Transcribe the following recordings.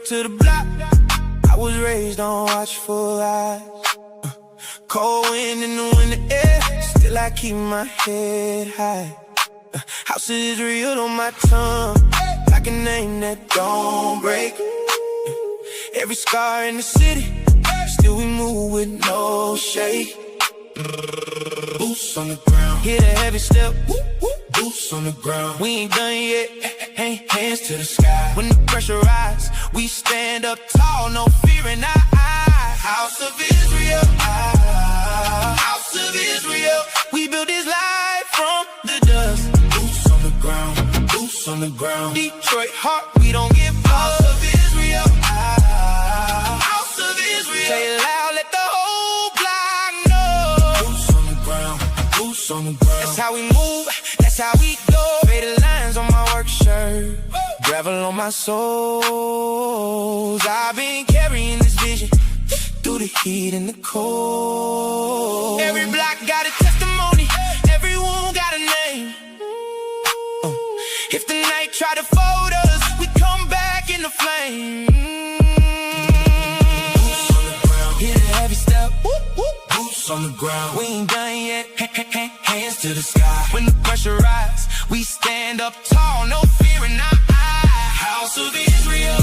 to the block. I was raised on watchful eyes. Cold wind in the winter air, still I keep my head high. House is real on my tongue, like a name that don't break. Every scar in the city, still we move with no shake. Boots on the ground, hear the heavy step. Boots on the ground, we ain't done yet. Hands to the sky. When the pressure rise, we stand up tall, no fear in our eyes. House of Israel, House of Israel. We built this life from the dust. Boots on the ground, boots on the ground. Detroit heart, we don't give up. House of Israel, House of Israel. Say it loud, let the whole block know. Boots on the ground, boots on the ground. That's how we move, that's how we go. Faded lines on my work shirt, gravel on my soles. I've been carrying this vision through the heat and the cold. Every block got a testimony, every wound got a name. If the night try to fold us, we come back in the flame. Boots on the ground, hear the heavy step. Boots on the ground, we ain't done yet. Hands to the sky. When the pressure rise, we stand up tall, no fear in our eyes. House of Israel,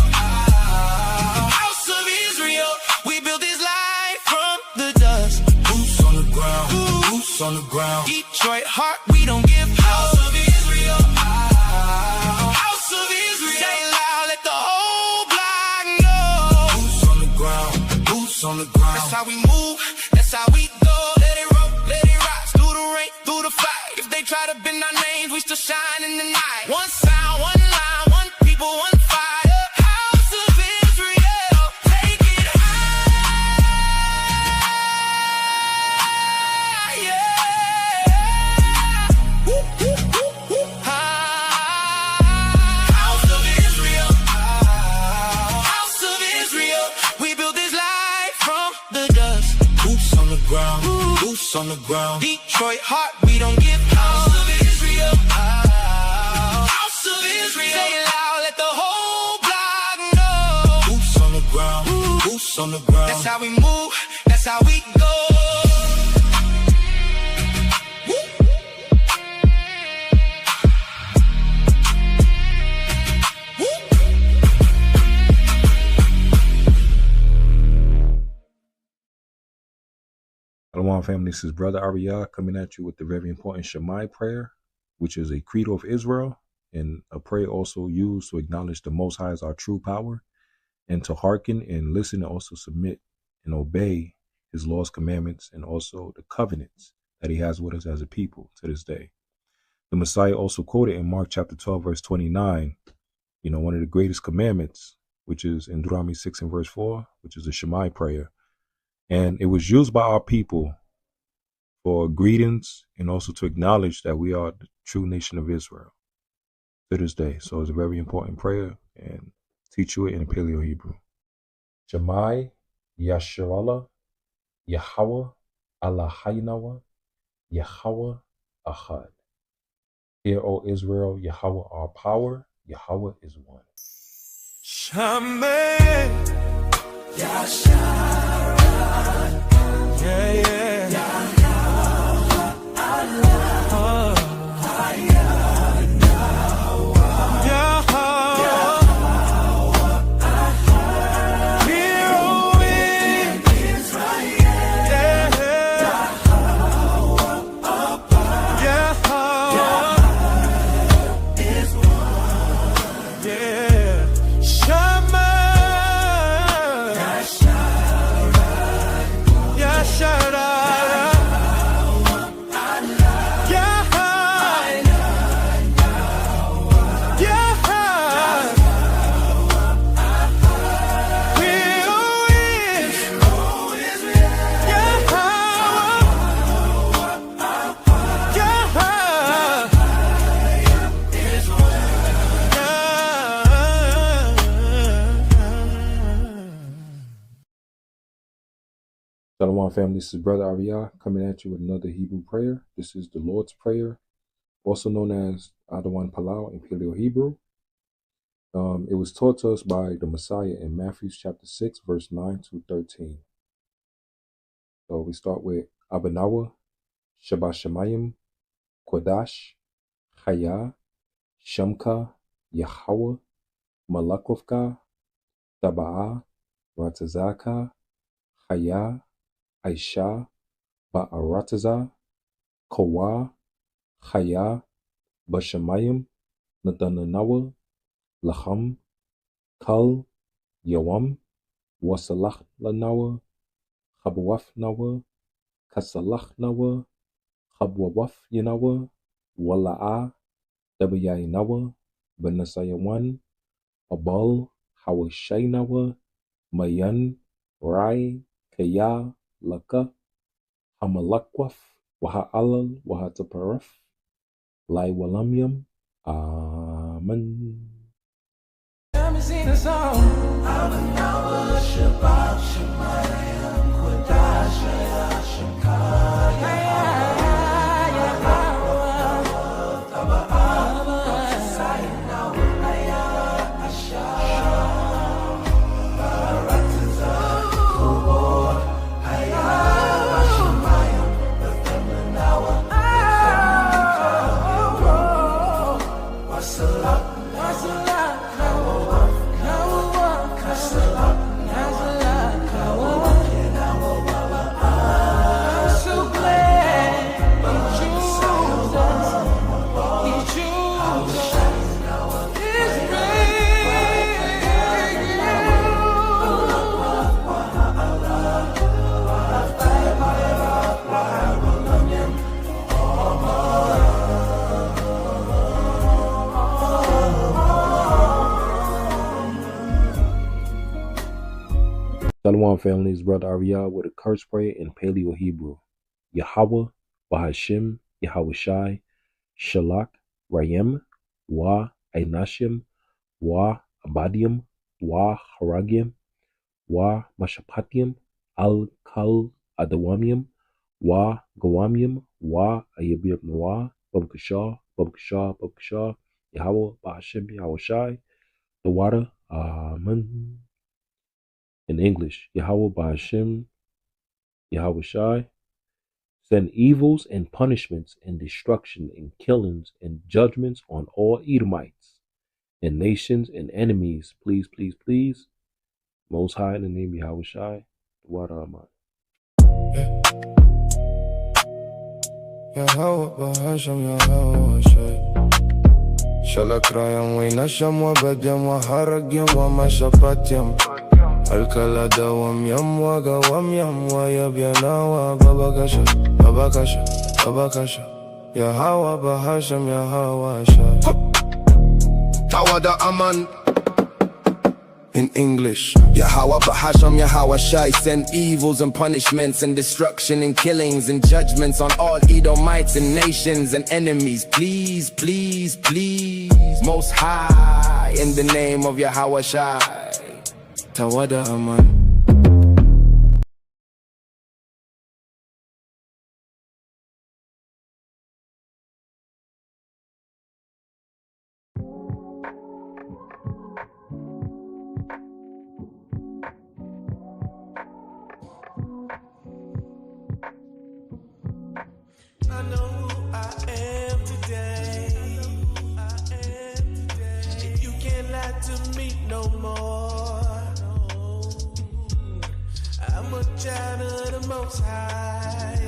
House of Israel. We built this life from the dust. Boots on the ground, boots on the ground. Detroit heart, we don't give up. House of Israel, House of Israel. Say it loud, let the whole block know. Boots on the ground, boots on the ground. That's how we move, that's how we go. Let it roll, let it rise, through the rain, through the fight. If they try to bend our names, we still shine in the night. One sound, one line, one people, one fire. House of Israel, take it high, yeah. House of Israel, House of Israel. We built this life from the dust. Boots on the ground, boots on the ground. Detroit heart, we don't give up. House of Israel, House of Israel. Say it loud, let the whole block know. Boots on the ground, boots on the ground. That's how we move, that's how we go. Shalawam family, this is Brother Ariyah coming at you with the very important Shemai prayer, which is a credo of Israel and a prayer also used to acknowledge the Most High as our true power and to hearken and listen and also submit and obey his laws, commandments, and also the covenants that he has with us as a people to this day. The Messiah also quoted in Mark chapter 12, verse 29, one of the greatest commandments, which is in Deuteronomy 6 and verse 4, which is the Shemai prayer. And it was used by our people for greetings and also to acknowledge that we are the true nation of Israel to this day. So it's a very important prayer, and teach you it in Paleo Hebrew. Shemai Yasharallah Yahweh Allah Haynawa Yahweh Ahad. Hear, O Israel, Yahweh our power, Yahweh is one. Shemai Yasharallah. Yeah, yeah. Yahweh Allah. Shalawam family, this is Brother Ariyah coming at you with another Hebrew prayer. This is the Lord's Prayer, also known as Adawan Palau in Paleo Hebrew. It was taught to us by the Messiah in Matthew chapter 6, verse 9 to 13. So we start with Abanawa, Shabbat Shemayim, Kodash, Chaya, Shamka, Yahweh, Malakovka, Taba'a, Ratazaka, Chaya, Aisha, Ba'arataza, Kawa, Chaya, Bashamayim, Natananawa, Lacham, Kal, Yawam, Wasalach Lanawa, Chabwaf Nawa, Kasalach Nawa, Chabwawaf Yanawa, Wala'a, Dabayai Nawa, Benasayawan, Abal, Hawashay Nawa, Mayan, Rai, Kaya, Laka, Hamalakwaf, Waha'alal, Wahataparaf, Lai Walamyam, Amen. Shalawam families, Brother Ariyah with a curse prayer in Paleo Hebrew. Yahweh, Bahashim, Yahweh Shai, Shalak, Rayem, Wa, Einashim, Wa, Abadium, Wa, Haragim, Wa, Mashapatium, Al, Kal, Adawamium, Wa, Gawamium, Wa, Ayabir Noah, Babakashah, Babakashah, Babakashah, Yahweh, Bahashim, Yahweh Shai, the water, Amen. In English, Yahweh Bahashim, Yahweh Shai, send evils and punishments and destruction and killings and judgments on all Edomites and nations and enemies. Please, please, please. Most High in the name of Yahweh Shai, the water Amen. Yahweh Bahashim, Yahweh Shai. Shalak Rayam, Wainasham, Wabadyam, Waharagim, Wamashapatyam. Alkala dawam yam waga wam yam wayabyanawa babakasha babakasha babakasha Yahweh Bahasham Yahweh Shai. Tawada Aman. In English, Yahweh Bahasham Yahweh Shai, send evils and punishments and destruction and killings and judgments on all Edomites and nations and enemies. Please, please, please, Most High, in the name of Yahweh Shai. Tawada Aman. I know who I am today. You can't lie to me no more. I'm a child of the Most High.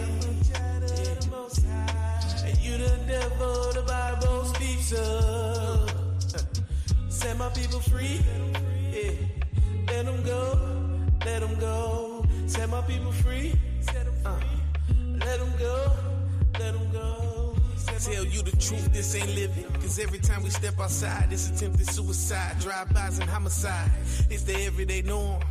And you the devil, the Bible speaks of. Set my people free. Yeah. Let them go. Let them go. Set my people free. Let them go. Let them go. Tell you the truth, this ain't living. Cause every time we step outside, it's attempted suicide, drive-bys and homicide. It's the everyday norm.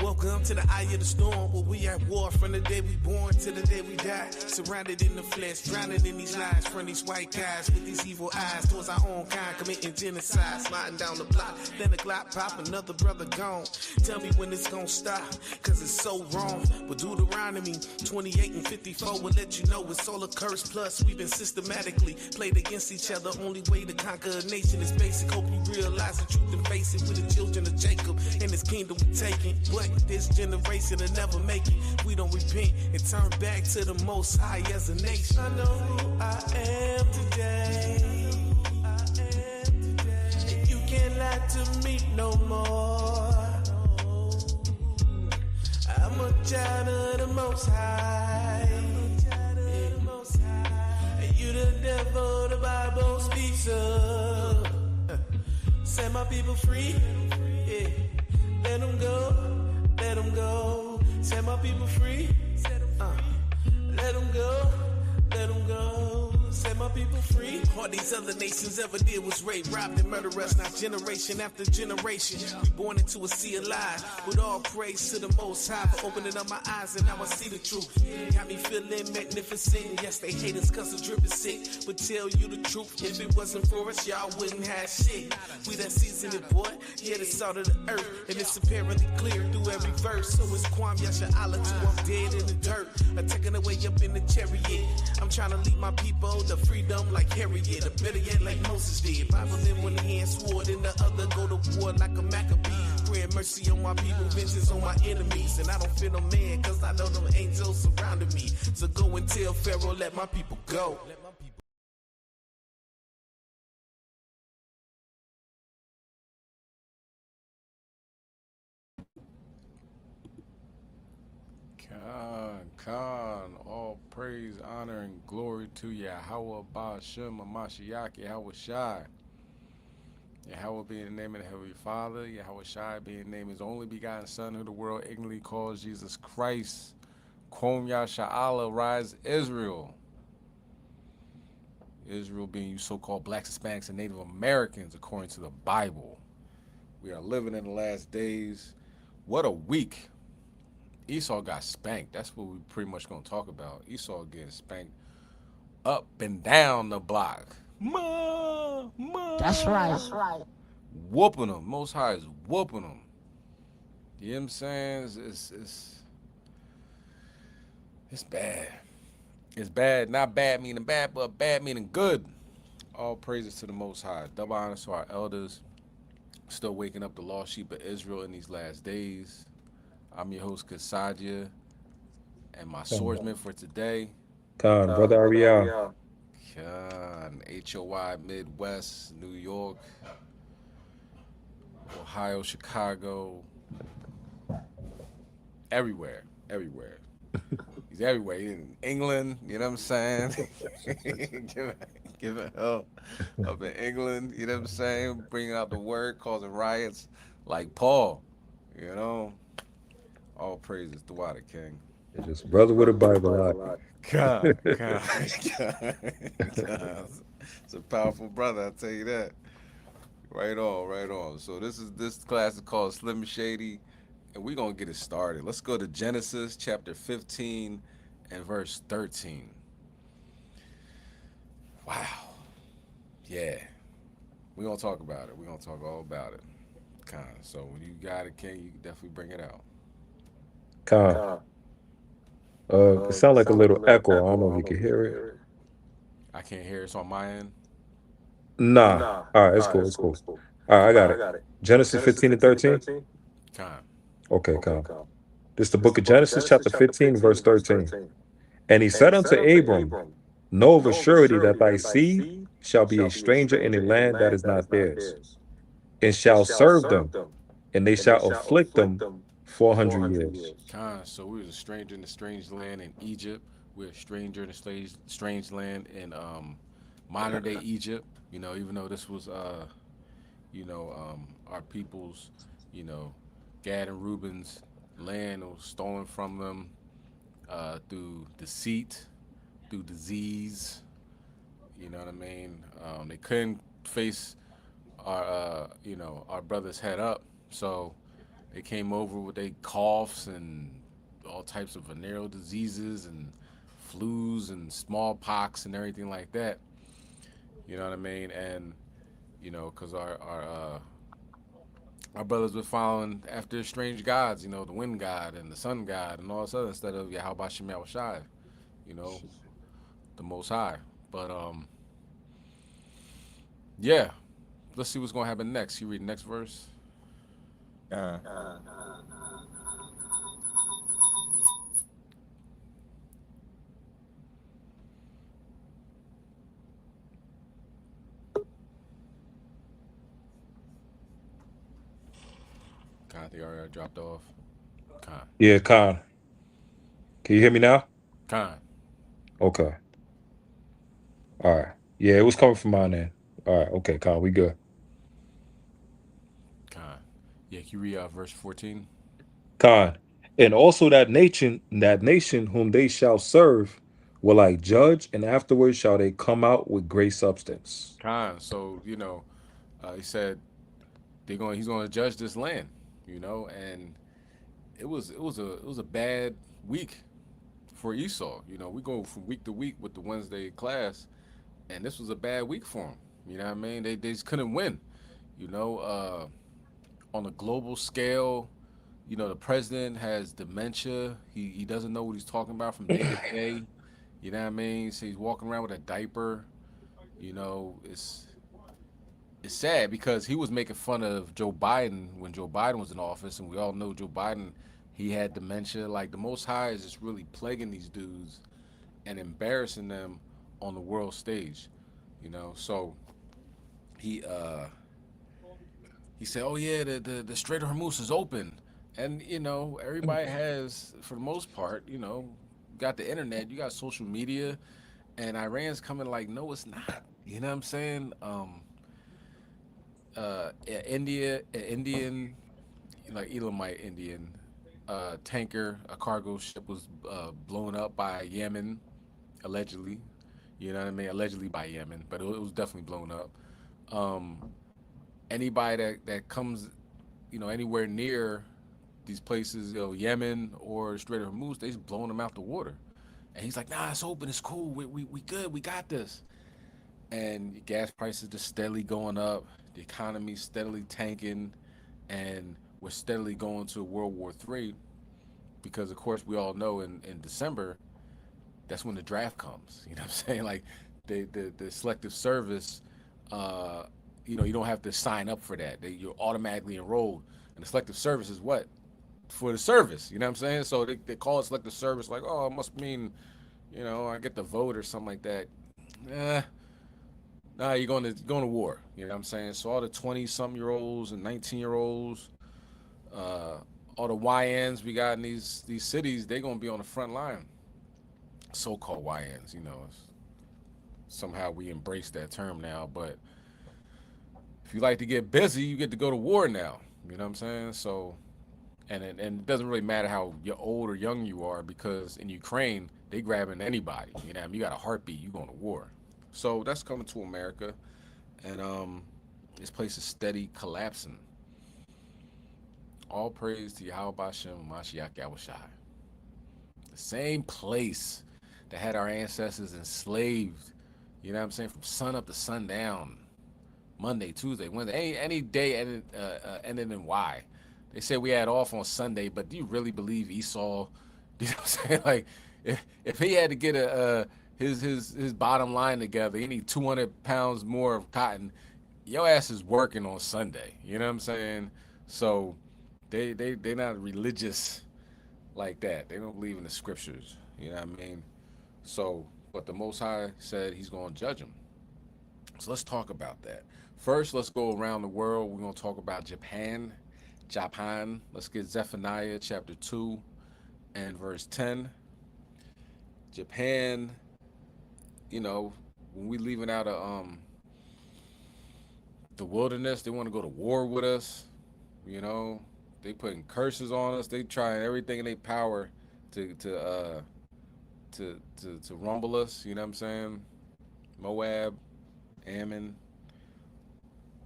Welcome to the eye of the storm, where we at war from the day we born to the day we die. Surrounded in the flesh, drowning in these lies from these white guys with these evil eyes towards our own kind, committing genocide, sliding down the block. Then a Glock pop, another brother gone. Tell me when it's gonna stop, cause it's so wrong. But Deuteronomy 28 and 54 will let you know it's all a curse. Plus, we've been systematically basically played against each other. Only way to conquer a nation is basic. Hope you realize the truth and face it. With the children of Jacob and his kingdom we taking. But this generation will never make it. We don't repent and turn back to the Most High as a nation. I know who I am today. And you can't lie to me no more. I'm a child of the Most High. And you the devil the Bible speaks of. Set my people free. Yeah. Let them go. Let them go. Set my people free. Let them go. Let them go. Set my people free. All these other nations ever did was rape, robbed, and murder us. Now generation after generation, we born into a sea of lies. With all praise to the Most High for opening up my eyes, and now I see the truth. Got me feeling magnificent. Yes, they hate us cause the drip is sick, but tell you the truth, if it wasn't for us, y'all wouldn't have shit. We that seasoned boy, yeah, the salt of the earth, and it's apparently clear through every verse. So it's Kwam Yashala too, I'm dead in the dirt, I'm taking away up in the chariot. I'm trying to lead my people to freedom like Harriet, or better yet like Moses did. Bible in one hand, sword in the other, go to war like a Maccabee. Praying mercy on my people, vengeance on my enemies. And I don't feel no man, cause I know them angels surrounding me. So go and tell Pharaoh, let my people go. Khan, all praise, honor, and glory to Yahweh Ba'ashem Mashiach, Yahweh Shai. Yahweh being the name of the Heavenly Father, Yahweh Shai being the name of his only begotten Son, who the world ignorantly calls Jesus Christ. Kwam Yasha'Allah, rise Israel. Israel being you so-called blacks, Hispanics, and Native Americans, according to the Bible. We are living in the last days. What a week. Esau got spanked. That's what we pretty much going to talk about. Esau getting spanked up and down the block. Ma. That's right. Whooping them. Most High is whooping them. You know what I'm saying? It's bad. It's bad. Not bad meaning bad, but bad meaning good. All praises to the Most High. Double honor to our elders. Still waking up the lost sheep of Israel in these last days. I'm your host, Kasadia, and my swordsman for today. Khan, Brother Ariel. Khan, HOI, Midwest, New York, Ohio, Chicago, everywhere. He's everywhere. He's in England, you know what I'm saying? Giving help up in England, you know what I'm saying? Bringing out the word, causing riots like Paul, you know? All praises to Water King. Just brother with a Bible out. God. It's a powerful brother, I tell you that. Right on. So this class is called Slim Shady, and we're gonna get it started. Let's go to Genesis chapter 15 and verse 13. Wow. Yeah. We're gonna talk about it. We're gonna talk all about it. So when you got it, King, you can definitely bring it out. Khan. It sounds like a little echo. I don't know if you can hear it. I can't hear it. It's on my end. Nah. All right, it's cool. All right, I got it. Genesis 15 and 13? Con. Okay, Khan. This is the book of Genesis, chapter 15, verse 13. And he said unto Abram, know of a surety that thy seed shall be a stranger in a land that is not theirs, and shall serve them, and they shall afflict them 400 years. So we was a stranger in a strange land in Egypt. We're a stranger in a strange land in modern day Egypt. You know, even though this was our people's, Gad and Reuben's land was stolen from them through deceit, through disease. You know what I mean? They couldn't face our brothers head up, so they came over with their coughs and all types of venereal diseases and flus and smallpox and everything like that. You know what I mean? And because our brothers were following after strange gods, the wind god and the sun god and all this other instead of Yahweh Shem Yahweh Shai, the Most High. But Yeah. Let's see what's gonna happen next. You read the next verse. Uh, I think I already dropped off. Con. Yeah, Khan. Can you hear me now? Con. Okay. All right. Yeah, it was coming from mine end. All right. Okay, Khan. We good. Con. Yeah, can you read verse 14? Khan. And also that nation whom they shall serve will I judge, and afterwards shall they come out with great substance. Con. So, he said he's gonna judge this land, and it was a bad week for Esau. We go from week to week with the Wednesday class, and this was a bad week for him. You know what I mean? They just couldn't win. You know, uh, on a global scale, the president has dementia. He doesn't know what he's talking about from day to day. You know what I mean? So he's walking around with a diaper. It's sad because he was making fun of Joe Biden when Joe Biden was in office, and we all know Joe Biden, he had dementia. Like the Most High is just really plaguing these dudes and embarrassing them on the world stage. So he uh he said, "Oh yeah, the Strait of Hormuz is open," and everybody has, for the most part, got the internet, you got social media, and Iran's coming like, no, it's not. You know what I'm saying? Indian, like Elamite Indian tanker, a cargo ship was blown up by Yemen, allegedly. You know what I mean? Allegedly by Yemen, but it was definitely blown up. Um, Anybody that comes, anywhere near these places, Yemen or Strait of Hormuz, they just blowing them out the water. And he's like, nah, it's open, it's cool, we good, we got this. And gas prices just steadily going up, the economy steadily tanking, and we're steadily going to World War III because, of course, we all know in December, that's when the draft comes. You know what I'm saying? Like the selective service, uh, you don't have to sign up for that. You're automatically enrolled. And the selective service is what? For the service. You know what I'm saying? So they call it selective service like, oh, it must mean, I get the vote or something like that. Eh, nah, you're going to war. You know what I'm saying? So all the 20-something-year-olds and 19-year-olds, uh, all the YNs we got in these cities, they're going to be on the front line. So-called YNs, somehow we embrace that term now, but if you like to get busy, you get to go to war now. You know what I'm saying? So, and it doesn't really matter how old or young you are because in Ukraine they grabbing anybody. You know, you got a heartbeat, you going to war. So that's coming to America, and this place is steady collapsing. All praise to Yahweh Bashem Mashiach Yahushai. The same place that had our ancestors enslaved. You know what I'm saying? From sun up to sundown. Monday, Tuesday, Wednesday, any day ending in Y. They said we had off on Sunday, but do you really believe Esau? You know what I'm saying? Like, if he had to get his bottom line together, he need 200 pounds more of cotton. Your ass is working on Sunday. You know what I'm saying? So they not religious like that. They don't believe in the scriptures. You know what I mean? So, but the Most High said He's going to judge them. So let's talk about that. First, let's go around the world. We're going to talk about Japan. Japan. Let's get Zephaniah chapter 2 and verse 10. Japan, when we leaving out of the wilderness, they want to go to war with us. They putting curses on us. They trying everything in their power to rumble us. You know what I'm saying? Moab, Ammon.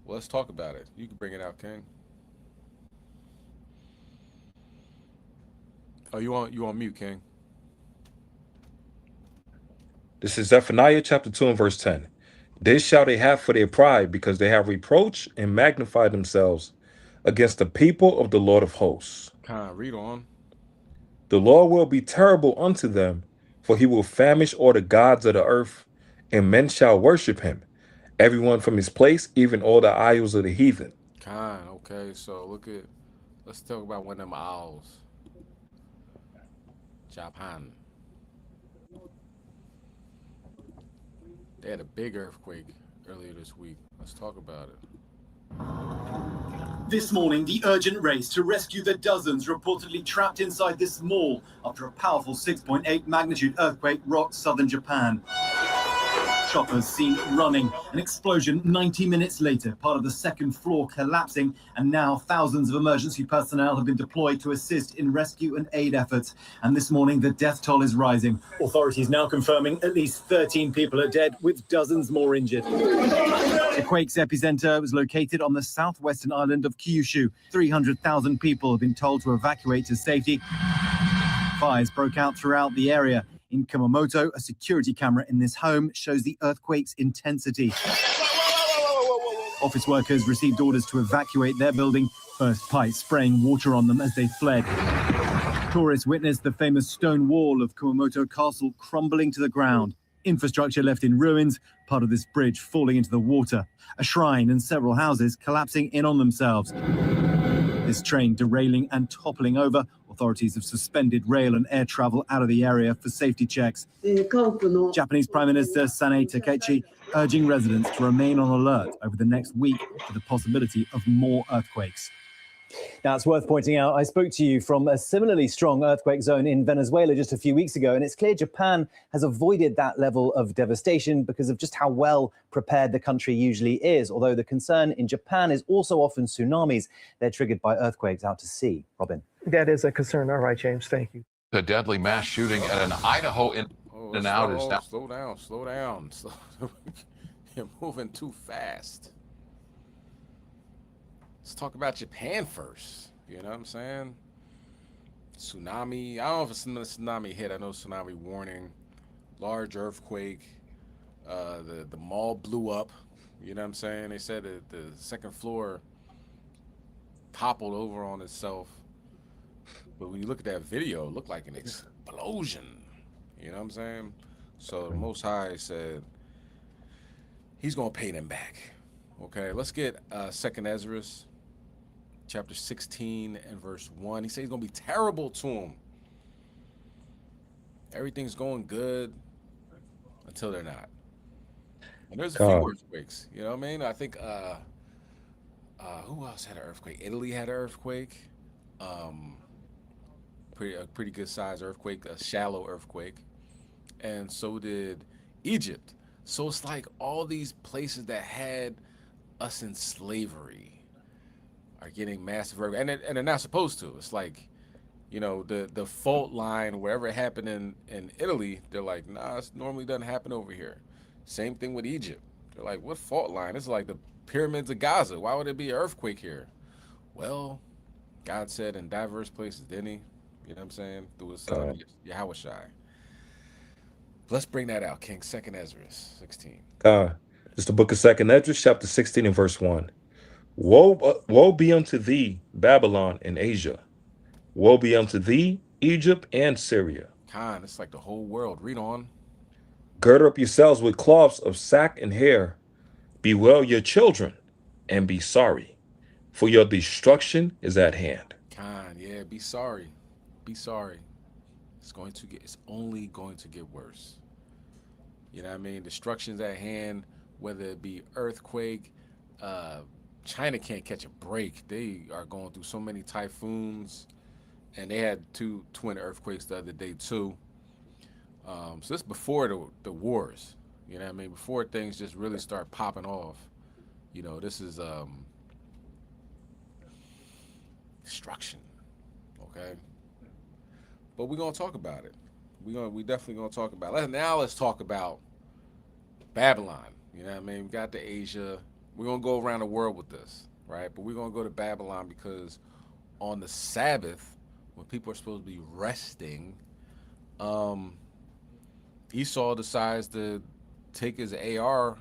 Well, let's talk about it. You can bring it out, King. Oh, you on mute, King. This is Zephaniah chapter 2 and verse 10. This shall they have for their pride, because they have reproached and magnified themselves against the people of the Lord of hosts. Read on. The Lord will be terrible unto them, for he will famish all the gods of the earth, and men shall worship him, everyone from his place, even all the isles of the heathen. Okay, so let's talk about one of them owls. Japan. They had a big earthquake earlier this week. Let's talk about it. This morning, the urgent race to rescue the dozens reportedly trapped inside this mall after a powerful 6.8 magnitude earthquake rocked southern Japan. Choppers seen running, an explosion 90 minutes later, part of the second floor collapsing, and now thousands of emergency personnel have been deployed to assist in rescue and aid efforts. And this morning, the death toll is rising. Authorities now confirming at least 13 people are dead, with dozens more injured. The quake's epicenter was located on the southwestern island of Kyushu. 300,000 people have been told to evacuate to safety. Fires broke out throughout the area. In Kumamoto, a security camera in this home shows the earthquake's intensity. Office workers received orders to evacuate their building, burst pipes spraying water on them as they fled. Tourists witnessed the famous stone wall of Kumamoto Castle crumbling to the ground. Infrastructure left in ruins, part of this bridge falling into the water. A shrine and several houses collapsing in on themselves. This train derailing and toppling over. Authorities have suspended rail and air travel out of the area for safety checks. Japanese Prime Minister Sanae Takaichi urging residents to remain on alert over the next week for the possibility of more earthquakes. Now, it's worth pointing out, I spoke to you from a similarly strong earthquake zone in Venezuela just a few weeks ago, and it's clear Japan has avoided that level of devastation because of just how well prepared the country usually is. Although the concern in Japan is also often tsunamis. They're triggered by earthquakes out to sea. Robin. That is a concern. All right, James, thank you. The deadly mass shooting at an Idaho in and out is now. Slow down. You're moving too fast. Let's talk about Japan first. You know what I'm saying? Tsunami. I don't know if it's a tsunami hit. I know tsunami warning. Large earthquake. The mall blew up. You know what I'm saying? They said that the second floor toppled over on itself. But when you look at that video, it looked like an explosion. You know what I'm saying? So the Most High said he's going to pay them back. Okay, let's get 2nd Ezra, chapter 16 and verse 1. He says he's going to be terrible to him. Everything's going good until they're not. And there's a few earthquakes. You know what I mean? I think, who else had an earthquake? Italy had an earthquake. A pretty good size earthquake, a shallow earthquake. And so did Egypt. So it's like all these places that had us in slavery are getting massive earthquakes. And they're not supposed to. It's like, you know, the fault line, wherever it happened in Italy, they're like, nah, it normally doesn't happen over here. Same thing with Egypt. They're like, what fault line? It's like the pyramids of Gaza. Why would there be an earthquake here? Well, God said in diverse places, didn't he? You know what I'm saying? Through his son, Yahushai. Let's bring that out, King. 2nd Ezra 16. It's the book of 2nd Ezra, chapter 16 and verse 1. Woe be unto thee, Babylon and Asia. Woe be unto thee, Egypt and Syria. Khan, it's like the whole world. Read on. Gird up yourselves with cloths of sack and hair. Bewail your children and be sorry, for your destruction is at hand. Khan, yeah, be sorry. Be sorry. It's only going to get worse. You know what I mean? Destruction's at hand, whether it be earthquake. China can't catch a break. They are going through so many typhoons, and they had 2 twin earthquakes the other day too. So this is before the wars. You know what I mean? Before things just really start popping off. You know, this is destruction. Okay. But we're gonna talk about it. We definitely gonna talk about it. Now let's talk about Babylon. You know what I mean? We got to Asia. We're gonna go around the world with this, right? But we're gonna go to Babylon because on the Sabbath, when people are supposed to be resting, Esau decides to take his AR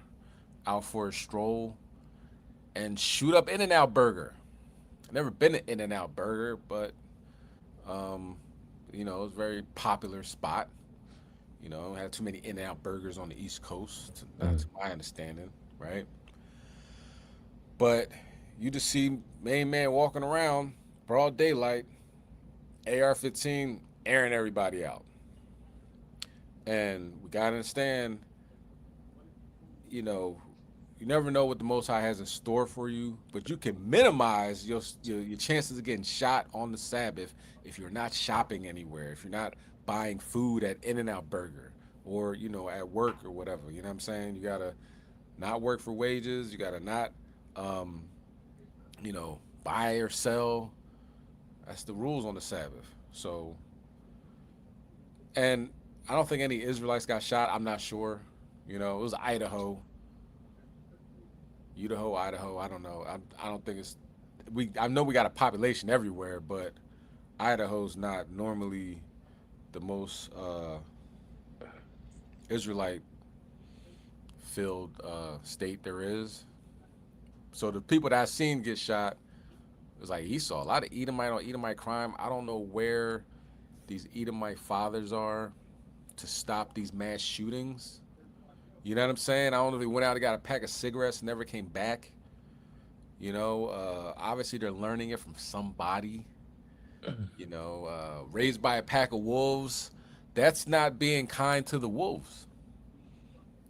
out for a stroll and shoot up In-N-Out Burger. I've never been to In-N-Out Burger, but you know, it's a very popular spot. You know, had too many In-N-Out Burgers on the East Coast, to my understanding. right? But you just see main man walking around broad daylight, AR-15 airing everybody out. And we gotta understand, you know, you never know what the Most High has in store for you, but you can minimize your chances of getting shot on the Sabbath if you're not shopping anywhere, if you're not buying food at In-N-Out Burger or, you know, at work or whatever. You know what I'm saying? You gotta not work for wages. You gotta not, you know, buy or sell. That's the rules on the Sabbath. So, and I don't think any Israelites got shot. I'm not sure. You know, it was Idaho. Idaho. I don't know. I don't think it's. I know we got a population everywhere, but Idaho's not normally the most Israelite-filled state there is. So the people that I've seen get shot, it was like Esau. A lot of Edomite on Edomite crime. I don't know where these Edomite fathers are to stop these mass shootings. You know what I'm saying? I don't know if they went out and got a pack of cigarettes and never came back. You know, obviously they're learning it from somebody. You know, raised by a pack of wolves. That's not being kind to the wolves.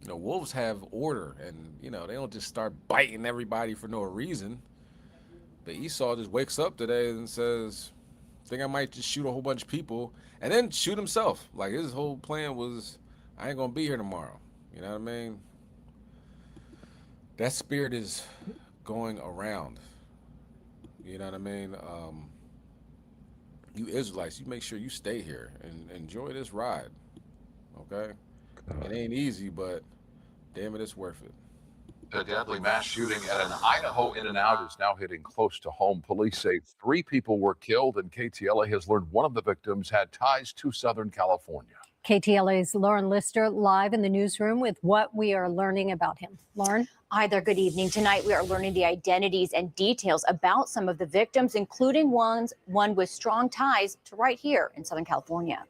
You know, wolves have order, and, you know, they don't just start biting everybody for no reason. But Esau just wakes up today and says, I think I might just shoot a whole bunch of people and then shoot himself. Like, his whole plan was, I ain't gonna be here tomorrow. You know what I mean? That spirit is going around. You know what I mean? You Israelites, you make sure you stay here and enjoy this ride. Okay? It ain't easy, but damn it, it's worth it. A deadly mass shooting at an Idaho In-N-Out is now hitting close to home. Police say 3 people were killed, and KTLA has learned one of the victims had ties to Southern California. KTLA's Lauren Lister live in the newsroom with what we are learning about him. Lauren? Hi there, good evening. Tonight we are learning the identities and details about some of the victims, including one with strong ties to right here in Southern California.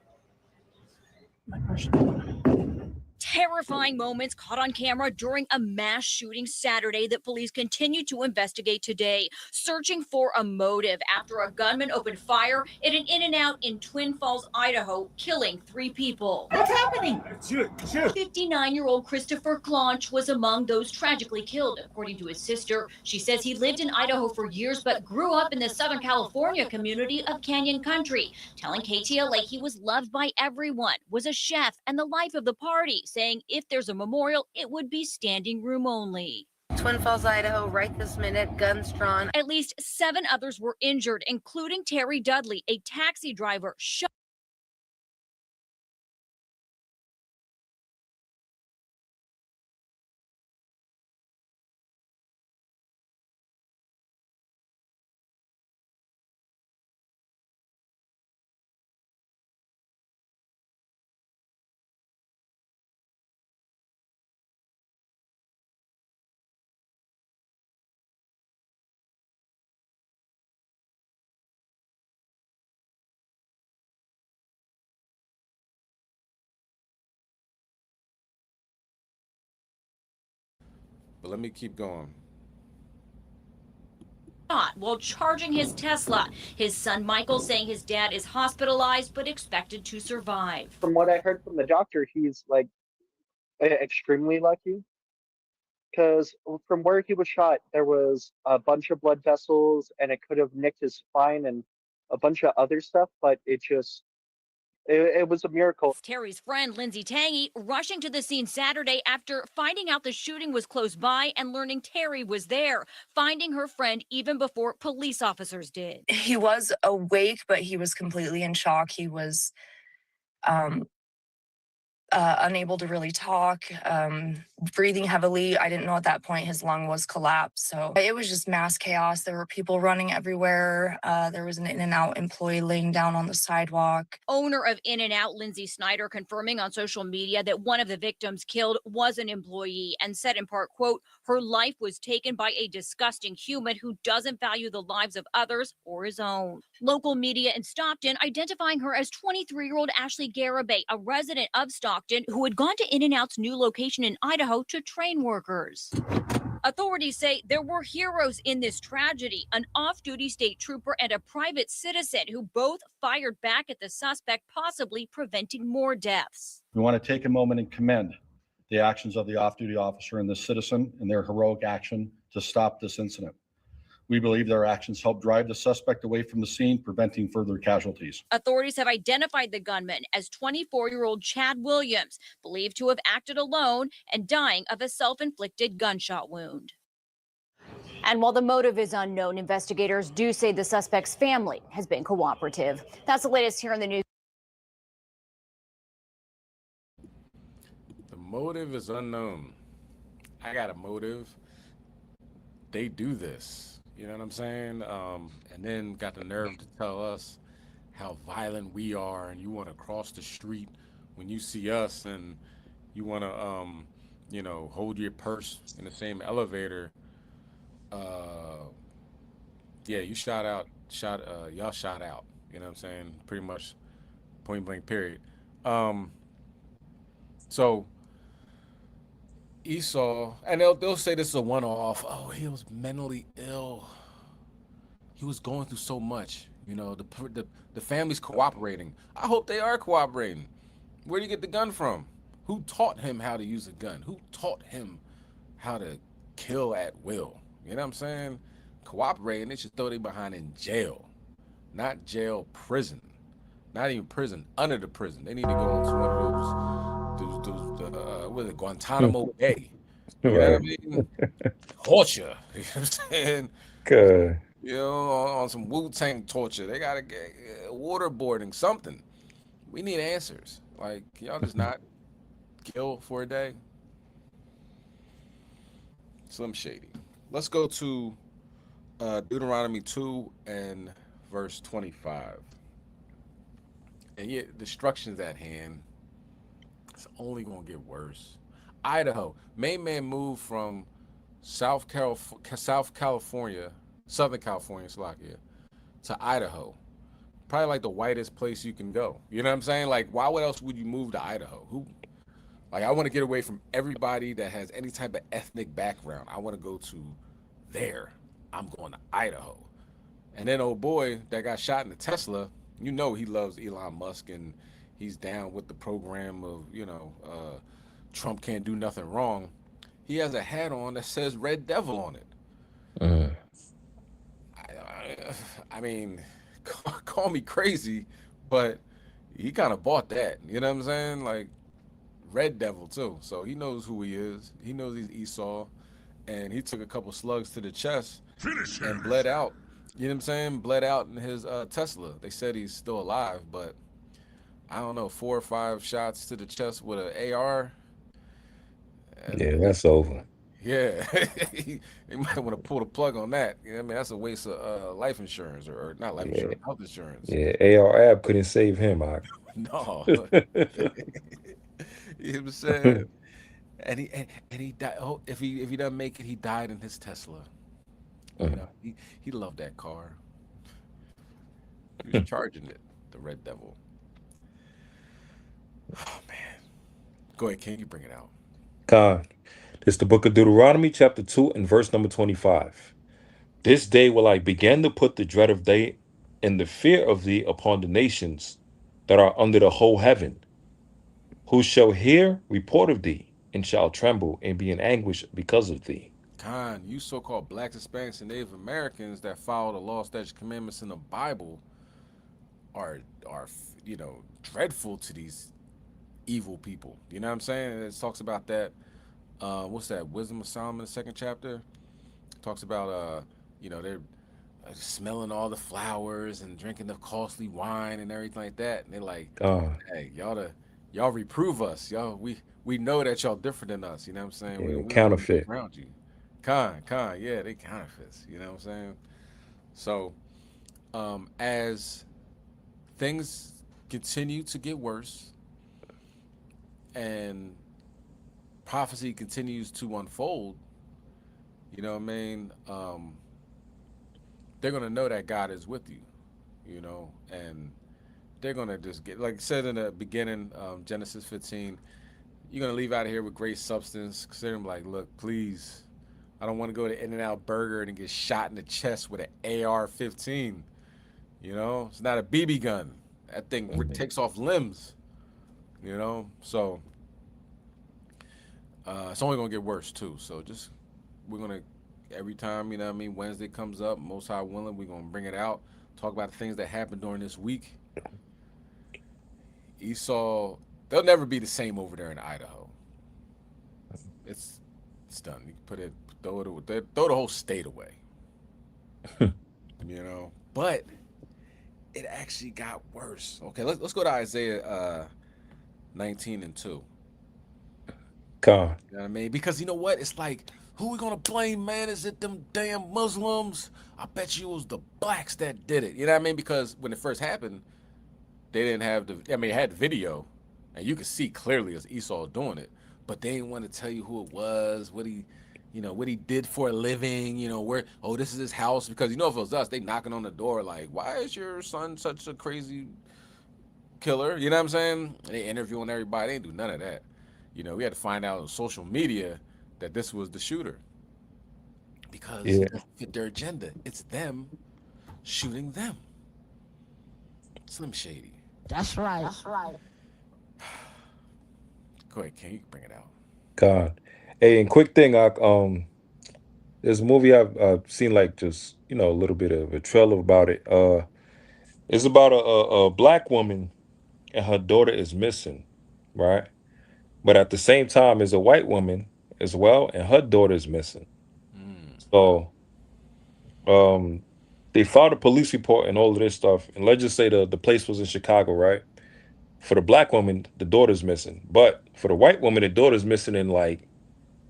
Terrifying moments caught on camera during a mass shooting Saturday that police continue to investigate today, searching for a motive after a gunman opened fire at an In-N-Out in Twin Falls, Idaho, killing 3 people. What's happening? Shoot. 59-year-old Christopher Claunch was among those tragically killed, according to his sister. She says he lived in Idaho for years, but grew up in the Southern California community of Canyon Country, telling KTLA he was loved by everyone, was a chef, and the life of the party, saying if there's a memorial, it would be standing room only. Twin Falls, Idaho, right this minute, guns drawn. At least 7 others were injured, including Terry Dudley, a taxi driver, shot. But let me keep going. While charging his Tesla. His son Michael saying his dad is hospitalized but expected to survive. From what I heard from the doctor, he's like extremely lucky, because from where he was shot, there was a bunch of blood vessels and it could have nicked his spine and a bunch of other stuff, but it was a miracle. Terry's friend, Lindsay Tangy, rushing to the scene Saturday after finding out the shooting was close by and learning Terry was there, finding her friend even before police officers did. He was awake, but he was completely in shock. He was unable to really talk, breathing heavily. I didn't know at that point his lung was collapsed. So it was just mass chaos. There were people running everywhere. There was an In-N-Out employee laying down on the sidewalk. Owner of In-N-Out, Lindsay Snyder, confirming on social media that one of the victims killed was an employee and said in part, quote, her life was taken by a disgusting human who doesn't value the lives of others or his own. Local media in Stockton identifying her as 23-year-old Ashley Garibay, a resident of Stockton, Stockton, who had gone to In-N-Out's new location in Idaho to train workers. Authorities say there were heroes in this tragedy, an off-duty state trooper and a private citizen who both fired back at the suspect, possibly preventing more deaths. We want to take a moment and commend the actions of the off-duty officer and the citizen in their heroic action to stop this incident. We believe their actions helped drive the suspect away from the scene, preventing further casualties. Authorities have identified the gunman as 24-year-old Chad Williams, believed to have acted alone and dying of a self-inflicted gunshot wound. And while the motive is unknown, investigators do say the suspect's family has been cooperative. That's the latest here in the news. The motive is unknown. I got a motive. They do this. You know what I'm saying? And then got the nerve to tell us how violent we are, and you want to cross the street when you see us, and you want to, you know, hold your purse in the same elevator. Yeah, you y'all shot out. You know what I'm saying? Pretty much, point blank. Period. So Esau, and they'll say this is a one-off. Oh, he was mentally ill. He was going through so much. You know, the family's cooperating. I hope they are cooperating. Where do you get the gun from? Who taught him how to use a gun? Who taught him how to kill at will? You know what I'm saying? Cooperating, they should throw them behind in jail. Not jail, prison. Not even prison, under the prison. They need to go into one of those what is it, Guantanamo Bay. You know what I mean? Torture. You know what I'm saying? Good. You know, on some Wu-Tang torture. They gotta get waterboarding, something. We need answers. Like, y'all just not kill for a day. Slim Shady. Let's go to Deuteronomy 2 and verse 25. And yet, destruction's at hand. It's only gonna get worse. Idaho. Main man moved from Southern California, Slovakia, to Idaho. Probably like the whitest place you can go. You know what I'm saying? Like, why else would you move to Idaho? Like, I want to get away from everybody that has any type of ethnic background. I want to go to there. I'm going to Idaho. And then old boy that got shot in the Tesla, you know he loves Elon Musk and he's down with the program of, you know, Trump can't do nothing wrong. He has a hat on that says Red Devil on it. I mean, call me crazy, but he kind of bought that. You know what I'm saying? Like, Red Devil too. So he knows who he is. He knows he's Esau, and he took a couple slugs to the chest and bled out. You know what I'm saying? Bled out in his Tesla. They said he's still alive, but I don't know, 4 or 5 shots to the chest with an AR. Yeah, that's over. Yeah, you might want to pull the plug on that. You know what I mean? That's a waste of life insurance, or not life insurance, health insurance. Yeah, AR app couldn't save him. No. You know what I'm saying? And he died. Oh, if he doesn't make it, he died in his Tesla. You know, he loved that car. He was charging it, the Red Devil. Oh man. Go ahead, Ken, you bring it out. God. It's the book of Deuteronomy, chapter 2, and verse number 25. This day will I begin to put the dread of thee and the fear of thee upon the nations that are under the whole heaven, who shall hear report of thee, and shall tremble and be in anguish because of thee. Khan, you so-called blacks, Hispanics, and Native Americans that follow the law, statutes, commandments in the Bible are you know, dreadful to these evil people. You know what I'm saying? It talks about that. What's that? Wisdom of Solomon, the 2nd chapter. It talks about you know, they're smelling all the flowers and drinking the costly wine and everything like that. And they're like, hey, y'all reprove us. Y'all, we know that y'all different than us. You know what I'm saying? Yeah, we counterfeit. Around you. Yeah, they counterfeits. You know what I'm saying? So, as things continue to get worse and prophecy continues to unfold, you know what I mean? They're gonna know that God is with you, you know, and they're gonna just get, like it said in the beginning, Genesis 15, you're gonna leave out of here with great substance. Consider them like, look, please, I don't want to go to In-N-Out Burger and get shot in the chest with an AR-15. You know, it's not a BB gun. That thing takes off limbs. You know, so it's only gonna get worse too. So just we're gonna every time, you know what I mean, Wednesday comes up, most high willing, we're gonna bring it out, talk about the things that happened during this week. Esau, they'll never be the same over there in Idaho. It's done. You put it, throw the whole state away. You know, but it actually got worse. Okay, let's go to Isaiah 19:2. God. You know what I mean? Because you know what? It's like, who we gonna blame, man? Is it them damn Muslims? I bet you it was the blacks that did it. You know what I mean? Because when it first happened, they didn't have it had video, and you could see clearly as Esau doing it, but they didn't want to tell you who it was, what he did for a living, where, oh, this is his house. Because if it was us, they knocking on the door like, why is your son such a crazy killer? You know what I'm saying? And they interviewing everybody. They didn't do none of that. We had to find out on social media that this was the shooter because it doesn't fit their agenda. It's them shooting them. Slim Shady. That's right. Go ahead, Ken. You can bring it out. God. Hey, and quick thing, there's a movie I've seen, like, just, a little bit of a trailer about it. It's about a black woman and her daughter is missing, right? But at the same time, is a white woman as well, and her daughter is missing. So they filed a police report and all of this stuff. And let's just say the place was in Chicago, right? For the black woman, the daughter's missing. But for the white woman, the daughter's missing in, like,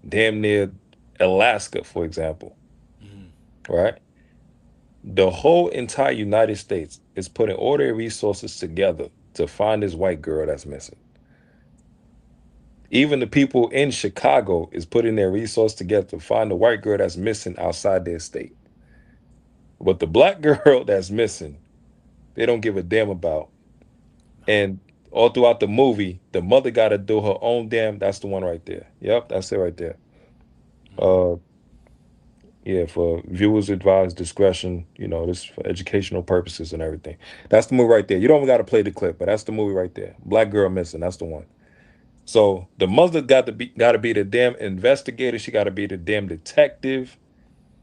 damn near Alaska, for example. Right? The whole entire United States is putting all their resources together to find this white girl that's missing. Even the people in Chicago is putting their resources together to find the white girl that's missing outside their state. But the black girl that's missing, they don't give a damn about. And all throughout the movie, the mother got to do her own damn. That's the one right there. Yep, that's it right there. Yeah, for viewers advised discretion, this for educational purposes and everything. That's the movie right there. You don't even got to play the clip, but that's the movie right there. Black girl missing. That's the one. So the mother got to be the damn investigator. She got to be the damn detective.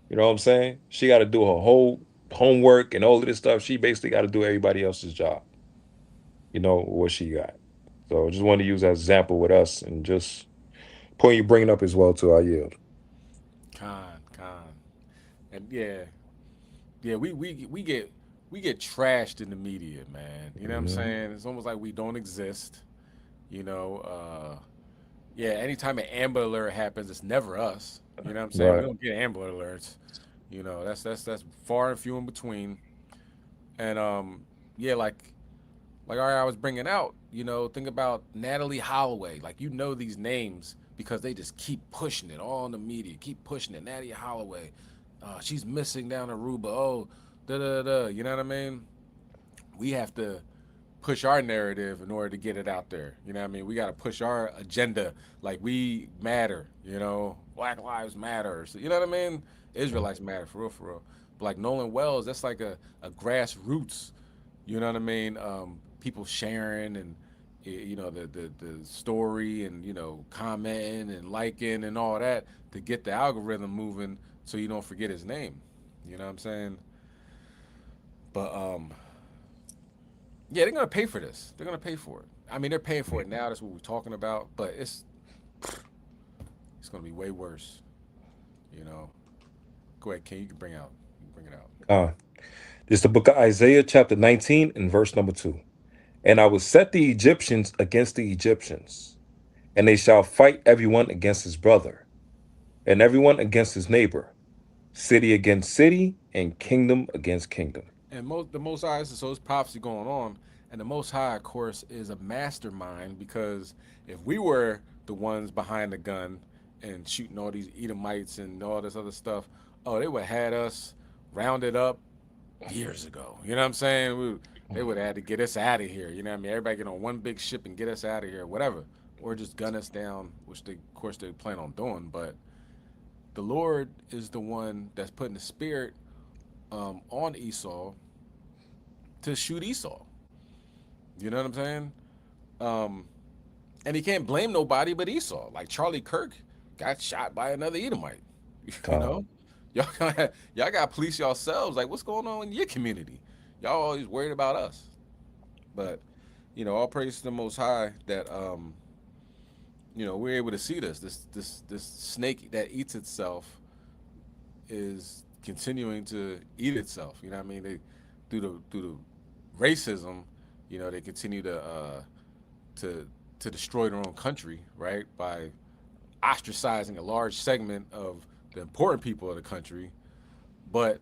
You know what I'm saying? She got to do her whole homework and all of this stuff. She basically got to do everybody else's job. What she got. So I just wanted to use that example with us and just point you bringing up as well to our yield. Con. And we get trashed in the media, man. You know what I'm saying? It's almost like we don't exist. Anytime an Amber Alert happens, it's never us. You know what I'm saying? Right. We don't get Amber Alerts. That's far and few in between. And like I was bringing out, think about Natalie Holloway. Like, these names because they just keep pushing it all in the media, keep pushing it. Natalie Holloway, she's missing down Aruba. Oh, you know what I mean? We have to push our narrative in order to get it out there. You know what I mean? We got to push our agenda, like we matter, Black Lives Matter. So, you know what I mean? Israelites matter, for real. But like Nolan Wells, that's like a grassroots, you know what I mean? People sharing and, the story and, commenting and liking and all that to get the algorithm moving so you don't forget his name. You know what I'm saying? But, yeah, they're going to pay for this. They're going to pay for it. I mean, they're paying for it now. That's what we're talking about. But it's going to be way worse. Go ahead, Ken. You can bring it out. This is the book of Isaiah, chapter 19, and verse number 2. And I will set the Egyptians against the Egyptians, and they shall fight everyone against his brother, and everyone against his neighbor, city against city, and kingdom against kingdom. And the Most High, so it's prophecy going on, and the Most High, of course, is a mastermind, because if we were the ones behind the gun and shooting all these Edomites and all this other stuff, they would have had us rounded up years ago. You know what I'm saying? They would have had to get us out of here. You know what I mean? Everybody get on one big ship and get us out of here, whatever. or just gun us down, which they, of course, they plan on doing. But the Lord is the one that's putting the spirit on Esau to shoot Esau. You know what I'm saying? Um, and he can't blame nobody but Esau. Like Charlie Kirk got shot by another Edomite. You know, y'all got police yourselves. Like, what's going on in your community? Y'all always worried about us. But all praise to the Most High that we're able to see this snake that eats itself is continuing to eat itself. You know what I mean? They through the racism, they continue to destroy their own country, right? By ostracizing a large segment of the important people of the country. But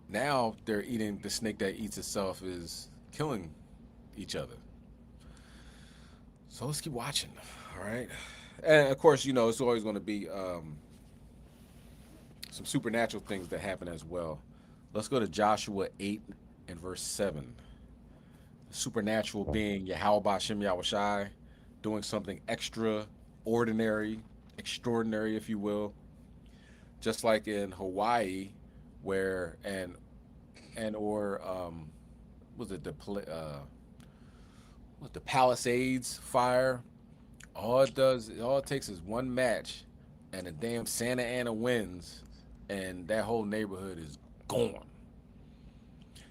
now they're eating the snake that eats itself is killing each other. So let's keep watching, all right? And of course, it's always going to be some supernatural things that happen as well. Let's go to Joshua 8 and verse 7. Supernatural being Yahweh Bashem Yahushai, doing something extraordinary, if you will. Just like in Hawaii, where was it the Palisades fire? All it takes is one match, and the damn Santa Ana wins, and that whole neighborhood is gone.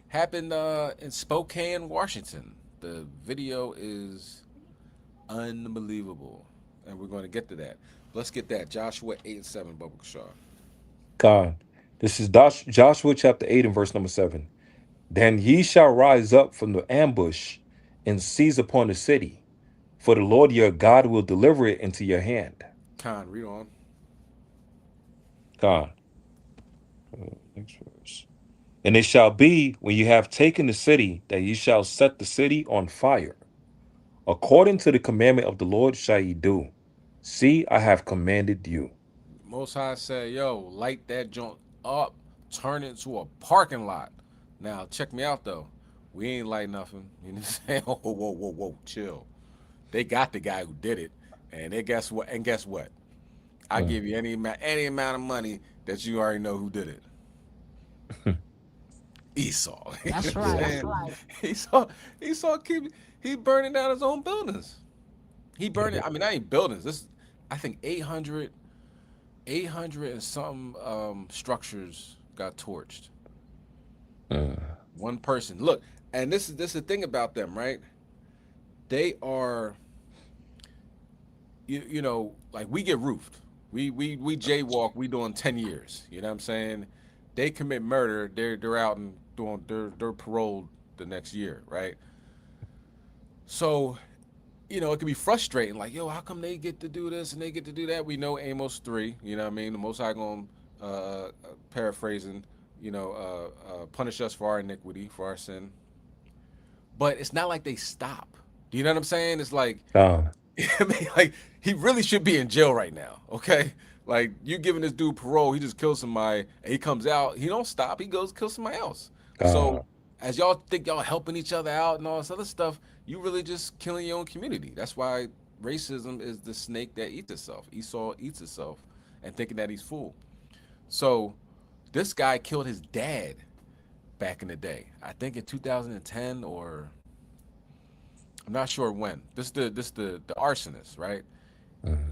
Happened in Spokane, Washington. The video is unbelievable, and we're going to get to that. Let's get that. Joshua 8 and 7, Bubba Kashar. God, this is Joshua chapter 8 and verse number 7. Then ye shall rise up from the ambush and seize upon the city, for the Lord your God will deliver it into your hand. Khan, read on. God. Next verse. And it shall be, when you have taken the city, that ye shall set the city on fire. According to the commandment of the Lord shall ye do. See, I have commanded you. Most High said, yo, light that joint up, turn it to a parking lot. Now, check me out, though. We ain't light nothing. You know what I'm saying? Whoa, chill. They got the guy who did it. And guess what? I give you any amount of money that you already know who did it. Esau. That's right. Esau he burning down his own buildings. He burned it. I mean, that ain't buildings. This, I think 800 and some structures got torched. One person. Look, and this is the thing about them, right? They are, like we get roofed. We jaywalk. We doing 10 years. You know what I'm saying? They commit murder. They're out and they're paroled the next year, right? So, it can be frustrating. Like, yo, how come they get to do this and they get to do that? We know Amos 3. You know what I mean? The Most High going paraphrasing. Punish us for our iniquity, for our sin. But it's not like they stop. Do you know what I'm saying? It's like, I mean, like he really should be in jail right now. Okay, like you giving this dude parole, he just kills somebody, and he comes out, he don't stop, he goes kill somebody else. So as y'all think y'all helping each other out and all this other stuff, you really just killing your own community. That's why racism is the snake that eats itself. Esau eats itself, and thinking that he's full. So this guy killed his dad back in the day. I think in 2010 or I'm not sure when. This the arsonist, right?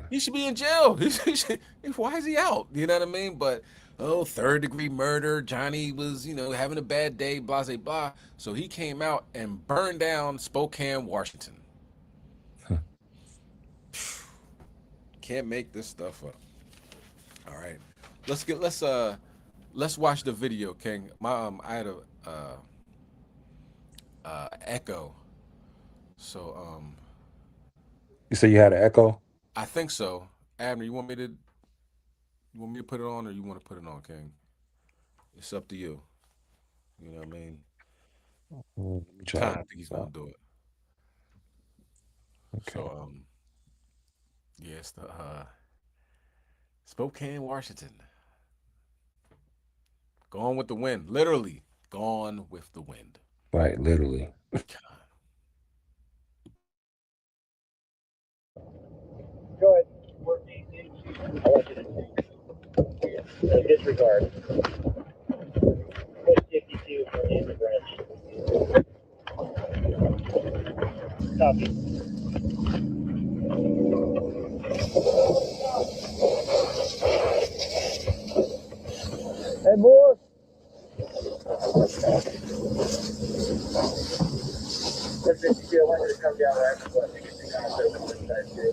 He should be in jail. Why is he out? You know what I mean? But third-degree murder. Johnny was, having a bad day, blah, blah, blah. So he came out and burned down Spokane, Washington. Can't make this stuff up. All right, let's watch the video, King. I had a echo. So You say you had an echo? I think so. Abner, you want me to put it on, or you want to put it on, King? It's up to you. You know what I mean? I think he's gonna do it. Okay. So yeah, it's the Spokane, Washington. Gone with the wind. Literally gone with the wind. Right, literally. I want you to disregard. Put 52 for the end branch. Copy. And more. That's 52. I want you to come down right after what? Get the guys over this side too.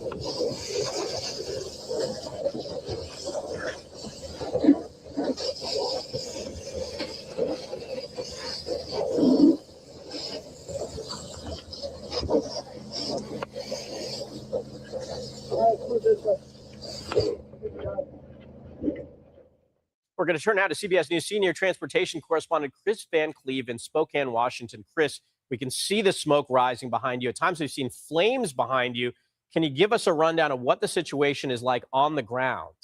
We're going to turn now to CBS News senior transportation correspondent Chris Van Cleve in Spokane, Washington. Chris, we can see the smoke rising behind you. At times we've seen flames behind you. Can you give us a rundown of what the situation is like on the ground?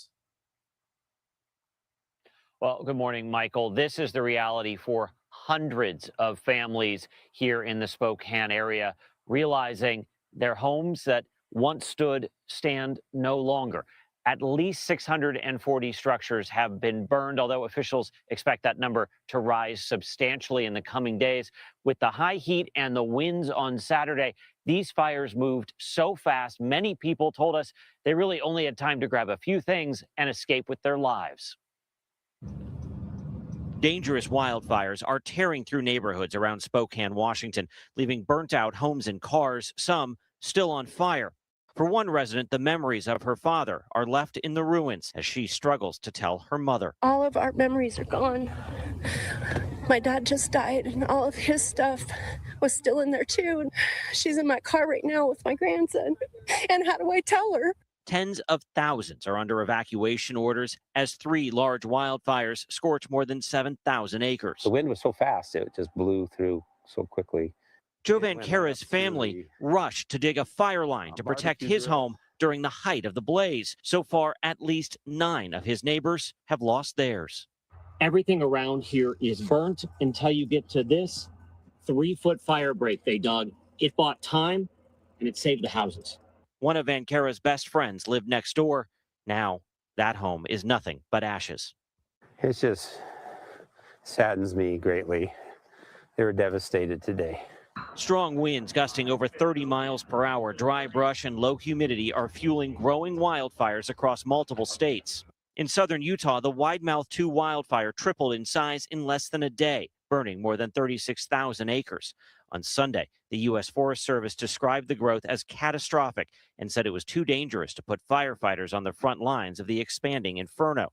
Well, good morning, Michael. This is the reality for hundreds of families here in the Spokane area, realizing their homes that once stood stand no longer. At least 640 structures have been burned, although officials expect that number to rise substantially in the coming days. With the high heat and the winds on Saturday, these fires moved so fast, many people told us they really only had time to grab a few things and escape with their lives. Dangerous wildfires are tearing through neighborhoods around Spokane, Washington, leaving burnt-out homes and cars, some still on fire. For one resident, the memories of her father are left in the ruins as she struggles to tell her mother. All of our memories are gone. My dad just died, and all of his stuff was still in there, too. She's in my car right now with my grandson. And how do I tell her? Tens of thousands are under evacuation orders as 3 large wildfires scorch more than 7,000 acres. The wind was so fast, it just blew through so quickly. Joe Van Cara's family rushed to dig a fire line to protect his home during the height of the blaze. So far, at least 9 of his neighbors have lost theirs. Everything around here is burnt until you get to this 3-foot fire break they dug. It bought time and it saved the houses. One of Van Cara's best friends lived next door. Now that home is nothing but ashes. It just saddens me greatly. They were devastated today. Strong winds gusting over 30 miles per hour, dry brush and low humidity are fueling growing wildfires across multiple states. In southern Utah, the Widemouth 2 wildfire tripled in size in less than a day, burning more than 36,000 acres. On Sunday, the U.S. Forest Service described the growth as catastrophic and said it was too dangerous to put firefighters on the front lines of the expanding inferno.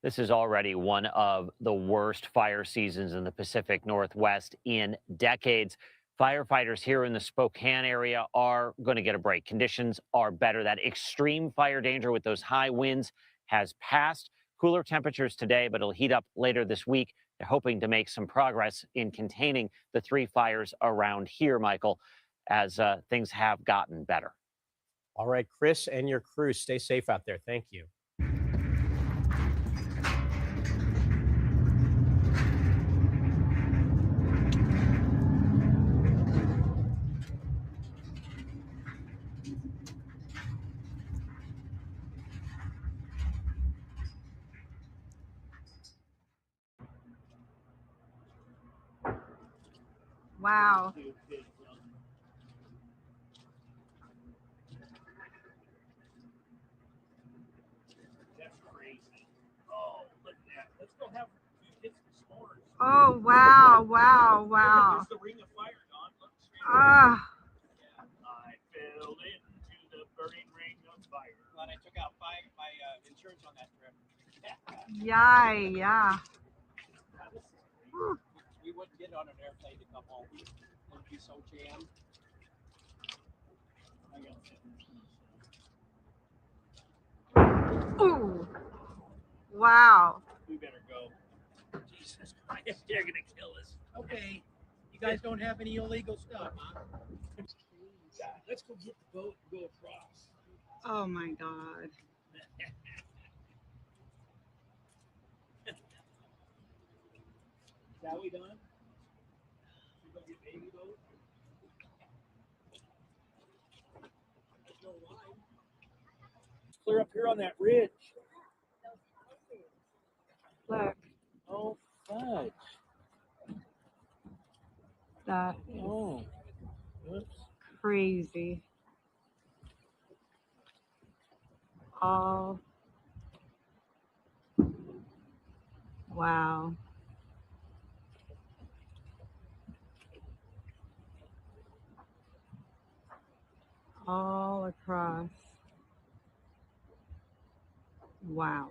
This is already one of the worst fire seasons in the Pacific Northwest in decades. Firefighters here in the Spokane area are going to get a break. Conditions are better. That extreme fire danger with those high winds has passed. Cooler temperatures today, but it'll heat up later this week. They're hoping to make some progress in containing the 3 fires around here, Michael, as things have gotten better. All right, Chris and your crew, stay safe out there. Thank you. Wow. Oh, wow, wow, wow. Ah. I fell into the burning ring of fire. And I took out my insurance on that trip. Yeah. We wouldn't get on an airplane to come home. It would be so jammed. Ooh. Wow. We better go. Jesus Christ, they're gonna kill us. Okay. You guys don't have any illegal stuff, huh? Let's go get the boat and go across. Oh my God. Is we done? We go get baby boat? There's no line. clear up here on that ridge. Look, Oh, fudge. that is Oh, whoops. crazy. All wow. All across. Wow.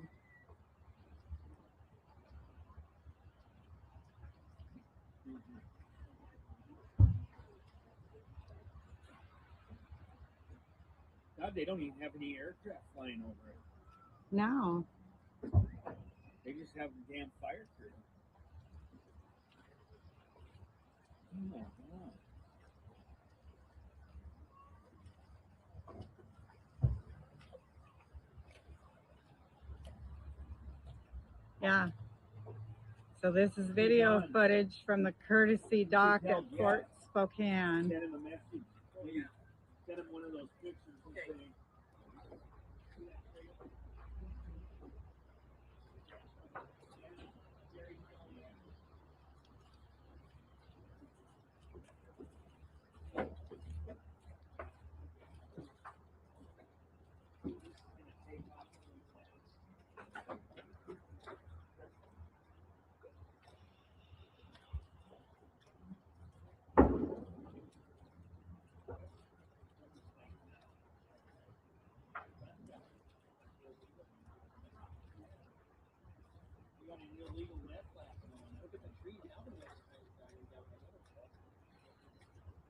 God, they don't even have any aircraft flying over it. No. They just have a damn fire crew. Oh my God. Yeah. So this is video footage from the courtesy dock at Port Spokane. Send him a message. Send him one of those pictures and say,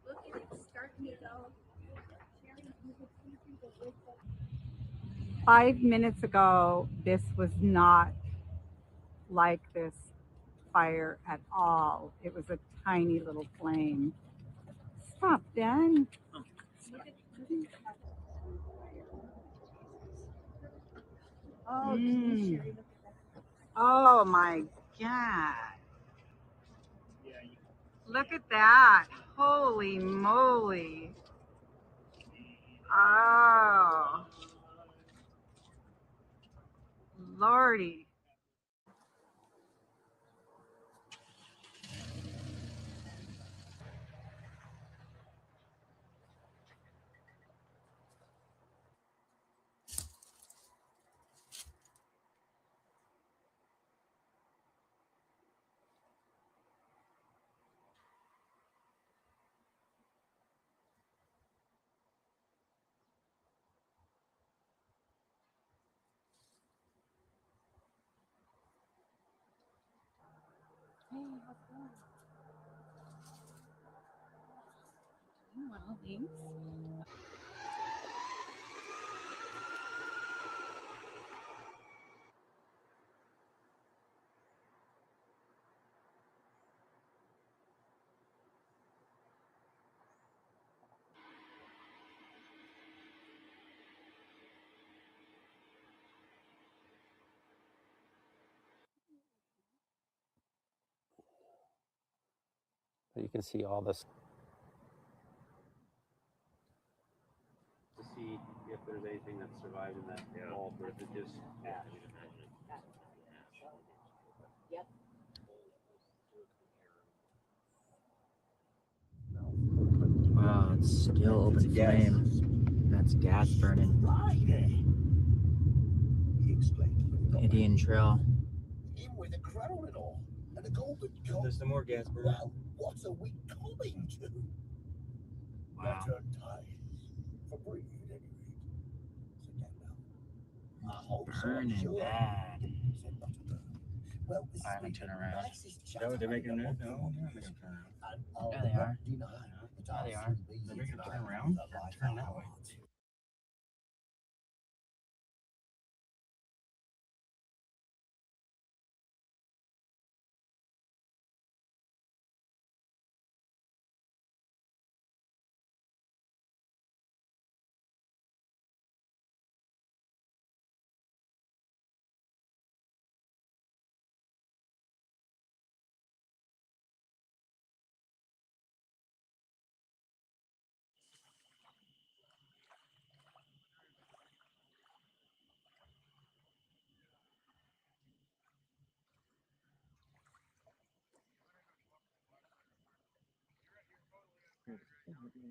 Look, it's starting to go. 5 minutes ago, this was not like this fire at all. It was a tiny little flame. Stop, Ben. Oh my God. Look at that. Holy moly. Oh. Lordy. Hey, how's it going? Well, thanks. You can see all this. To see if there's anything that survived in that vault, or if it just ash. Yep. Wow, it's still open flame. That's gas burning. He explained. Indian Trail. Him with a crown and all, and a golden cup. There's some more gas burning. Well, what are we coming to? Wow. Better times. For Breed, at any rate. Burning bad. Well, I'm gonna turn around. Is that what they're making them do? No, they're not making them turn around. Yeah, they are. Yeah, they are. They're making them turn around or turn that way. This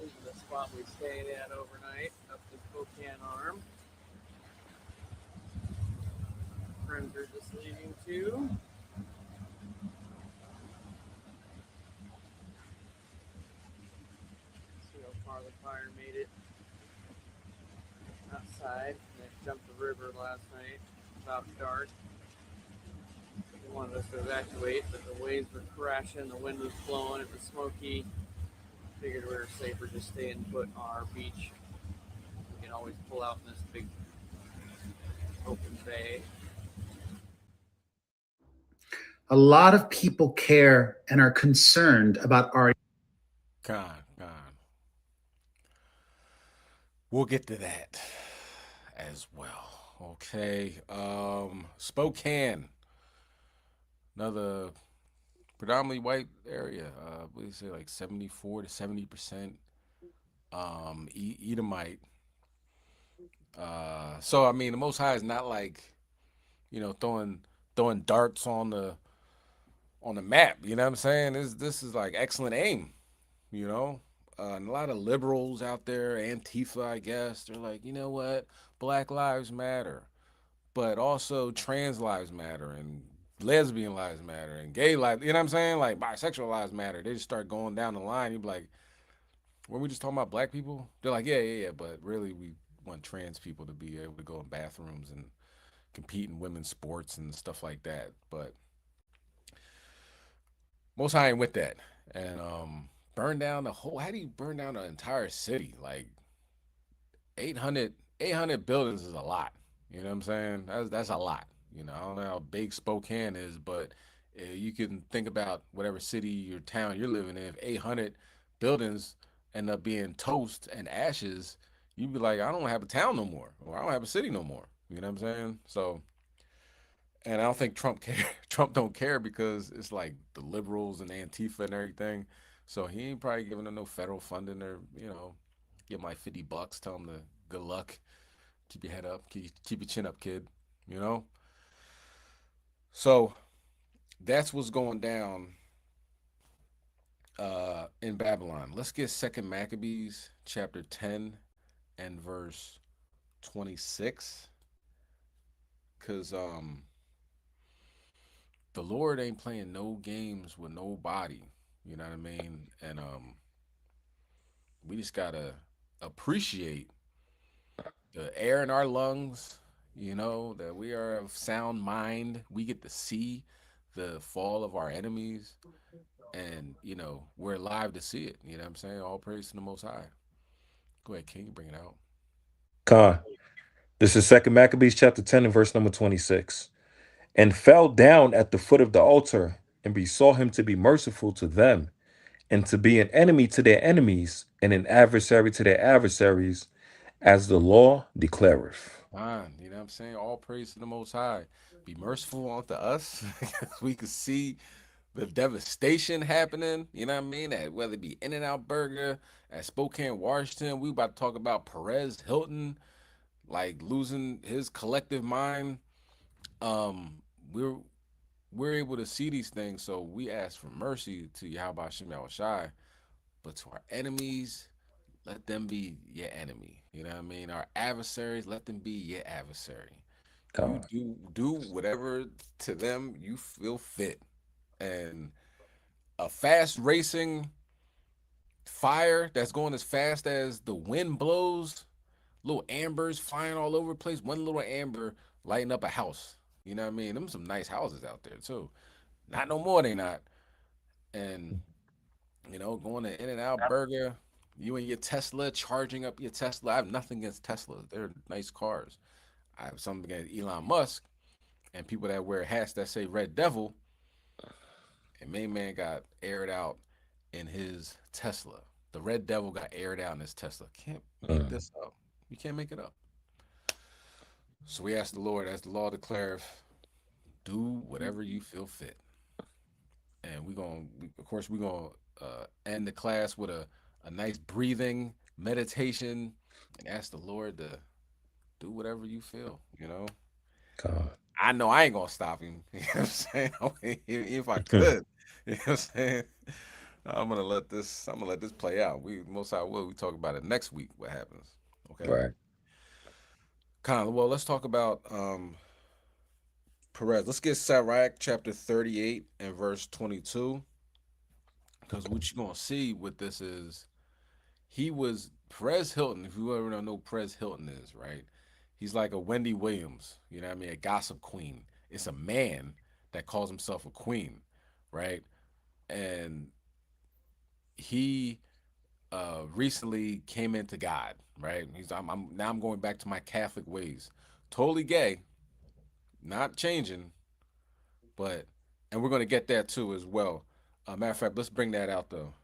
is the spot we stayed at overnight, up the Spokane Arm. Friends are just leaving too. See how far the fire made it outside. They jumped the river last night, about dark. They wanted us to evacuate, but the waves were crashing, the wind was blowing, it was smoky. Figured we were safer just staying put on our beach. We can always pull out in this big open bay. A lot of people care and are concerned about our. God. We'll get to that as well. Okay. Spokane. Another predominantly white area. What do you say, like 74 to 70% Edomite. So I mean, the Most High is not like, throwing darts on the map. You know what I'm saying? This is like excellent aim. And a lot of liberals out there, Antifa, I guess, they're like, you know what, Black Lives Matter, but also trans lives matter, and lesbian lives matter, and gay lives, you know what I'm saying? Like bisexual lives matter. They just start going down the line. You'd be like, weren't we just talking about black people? They're like, yeah, but really we want trans people to be able to go in bathrooms and compete in women's sports and stuff like that. But Most High ain't with that. And burn down the whole, how do you burn down an entire city? Like 800 buildings is a lot. You know what I'm saying? That's a lot. I don't know how big Spokane is, but you can think about whatever city or town you're living in. If 800 buildings end up being toast and ashes, you'd be like, I don't have a town no more, or I don't have a city no more. You know what I'm saying? So, and I don't think Trump care. Trump don't care because it's like the liberals and Antifa and everything. So he ain't probably giving them no federal funding, or give him like $50, tell him to good luck, keep your head up, keep your chin up, kid. So that's what's going down in Babylon. Let's get 2 Maccabees chapter 10 and verse 26, because the Lord ain't playing no games with nobody. You know what I mean? And we just gotta appreciate the air in our lungs, that we are of sound mind. We get to see the fall of our enemies, and we're alive to see it. You know what I'm saying? All praise to the Most High. Go ahead, King, bring it out. Khan. This is 2 Maccabees chapter 10 and verse number 26. And fell down at the foot of the altar and besought him to be merciful to them, and to be an enemy to their enemies, and an adversary to their adversaries, as the law declareth. Fine. You know what I'm saying? All praise to the Most High. Be merciful unto us, because we could see the devastation happening. You know what I mean? At whether it be In-N-Out Burger, at Spokane, Washington. We about to talk about Perez Hilton, like losing his collective mind. We're able to see these things, so we ask for mercy to Yahweh Shem Shai, but to our enemies, let them be your enemy. You know what I mean? Our adversaries, let them be your adversary. You do whatever to them you feel fit. And a fast racing fire that's going as fast as the wind blows, little ambers flying all over the place, one little amber lighting up a house. You know what I mean? Them some nice houses out there too. Not no more, they not. And going to In-N-Out Burger, you and your Tesla, charging up your Tesla. I have nothing against Teslas. They're nice cars. I have something against Elon Musk and people that wear hats that say Red Devil. And main man got aired out in his Tesla. The Red Devil got aired out in his Tesla. Can't make this up. You can't make it up. So we ask the Lord, as the law declareth, do whatever you feel fit. And of course, we're gonna end the class with a nice breathing meditation and ask the Lord to do whatever you feel. God. I know I ain't gonna stop him. You know what I'm saying? I mean, if I could, you know what I'm saying? I'm gonna let this play out. We most I will. We talk about it next week. What happens? Okay. Right. Well, let's talk about Perez. Let's get Sirach chapter 38 and verse 22. Because what you're gonna see with this is he was Perez Hilton. If you ever know Perez Hilton is, right? He's like a Wendy Williams, you know what I mean? A gossip queen. It's a man that calls himself a queen, right? And he recently came into God, right? I'm going back to my Catholic ways. Totally gay, not changing, but and we're gonna get that too as well. Matter of fact, let's bring that out though.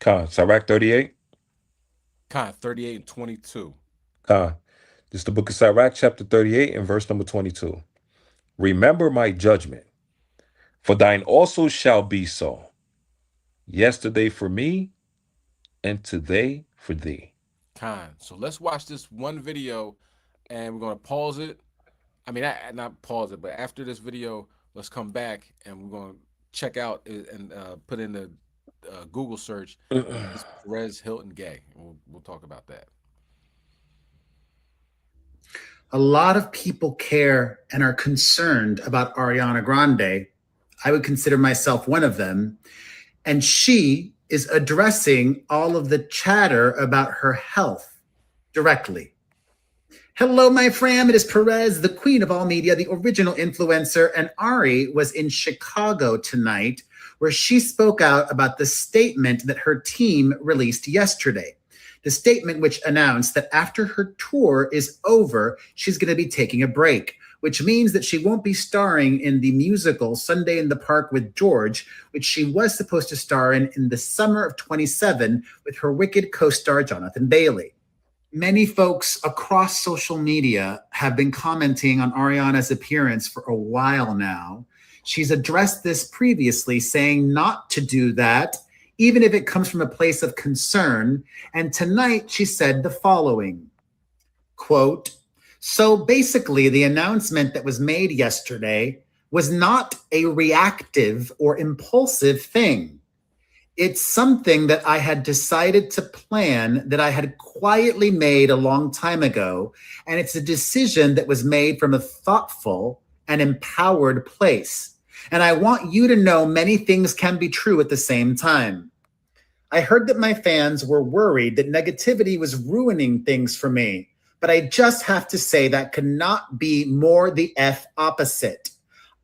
God. Sirach 38. 38 and 22. God. This is the book of Sirach, chapter 38, and verse number 22. Remember my judgment, for thine also shall be so. Yesterday for me, and today for thee. So let's watch this one video, and we're gonna pause it. I mean, not pause it, but after this video, let's come back and we're gonna check out and put in the Google search is Perez Hilton gay. We'll talk about that. A lot of people care and are concerned about Ariana Grande. I would consider myself one of them. And she is addressing all of the chatter about her health directly. Hello, my fam. It is Perez, the queen of all media, the original influencer. And Ari was in Chicago tonight, where she spoke out about the statement that her team released yesterday. The statement which announced that after her tour is over, she's going to be taking a break, which means that she won't be starring in the musical Sunday in the Park with George, which she was supposed to star in the summer of 27 with her Wicked co-star Jonathan Bailey. Many folks across social media have been commenting on Ariana's appearance for a while now. She's addressed this previously, saying not to do that, even if it comes from a place of concern. And tonight she said the following, quote, so basically the announcement that was made yesterday was not a reactive or impulsive thing. It's something that I had decided to plan, that I had quietly made a long time ago. And it's a decision that was made from a thoughtful and empowered place. And I want you to know many things can be true at the same time. I heard that my fans were worried that negativity was ruining things for me, but I just have to say that could not be more the F opposite.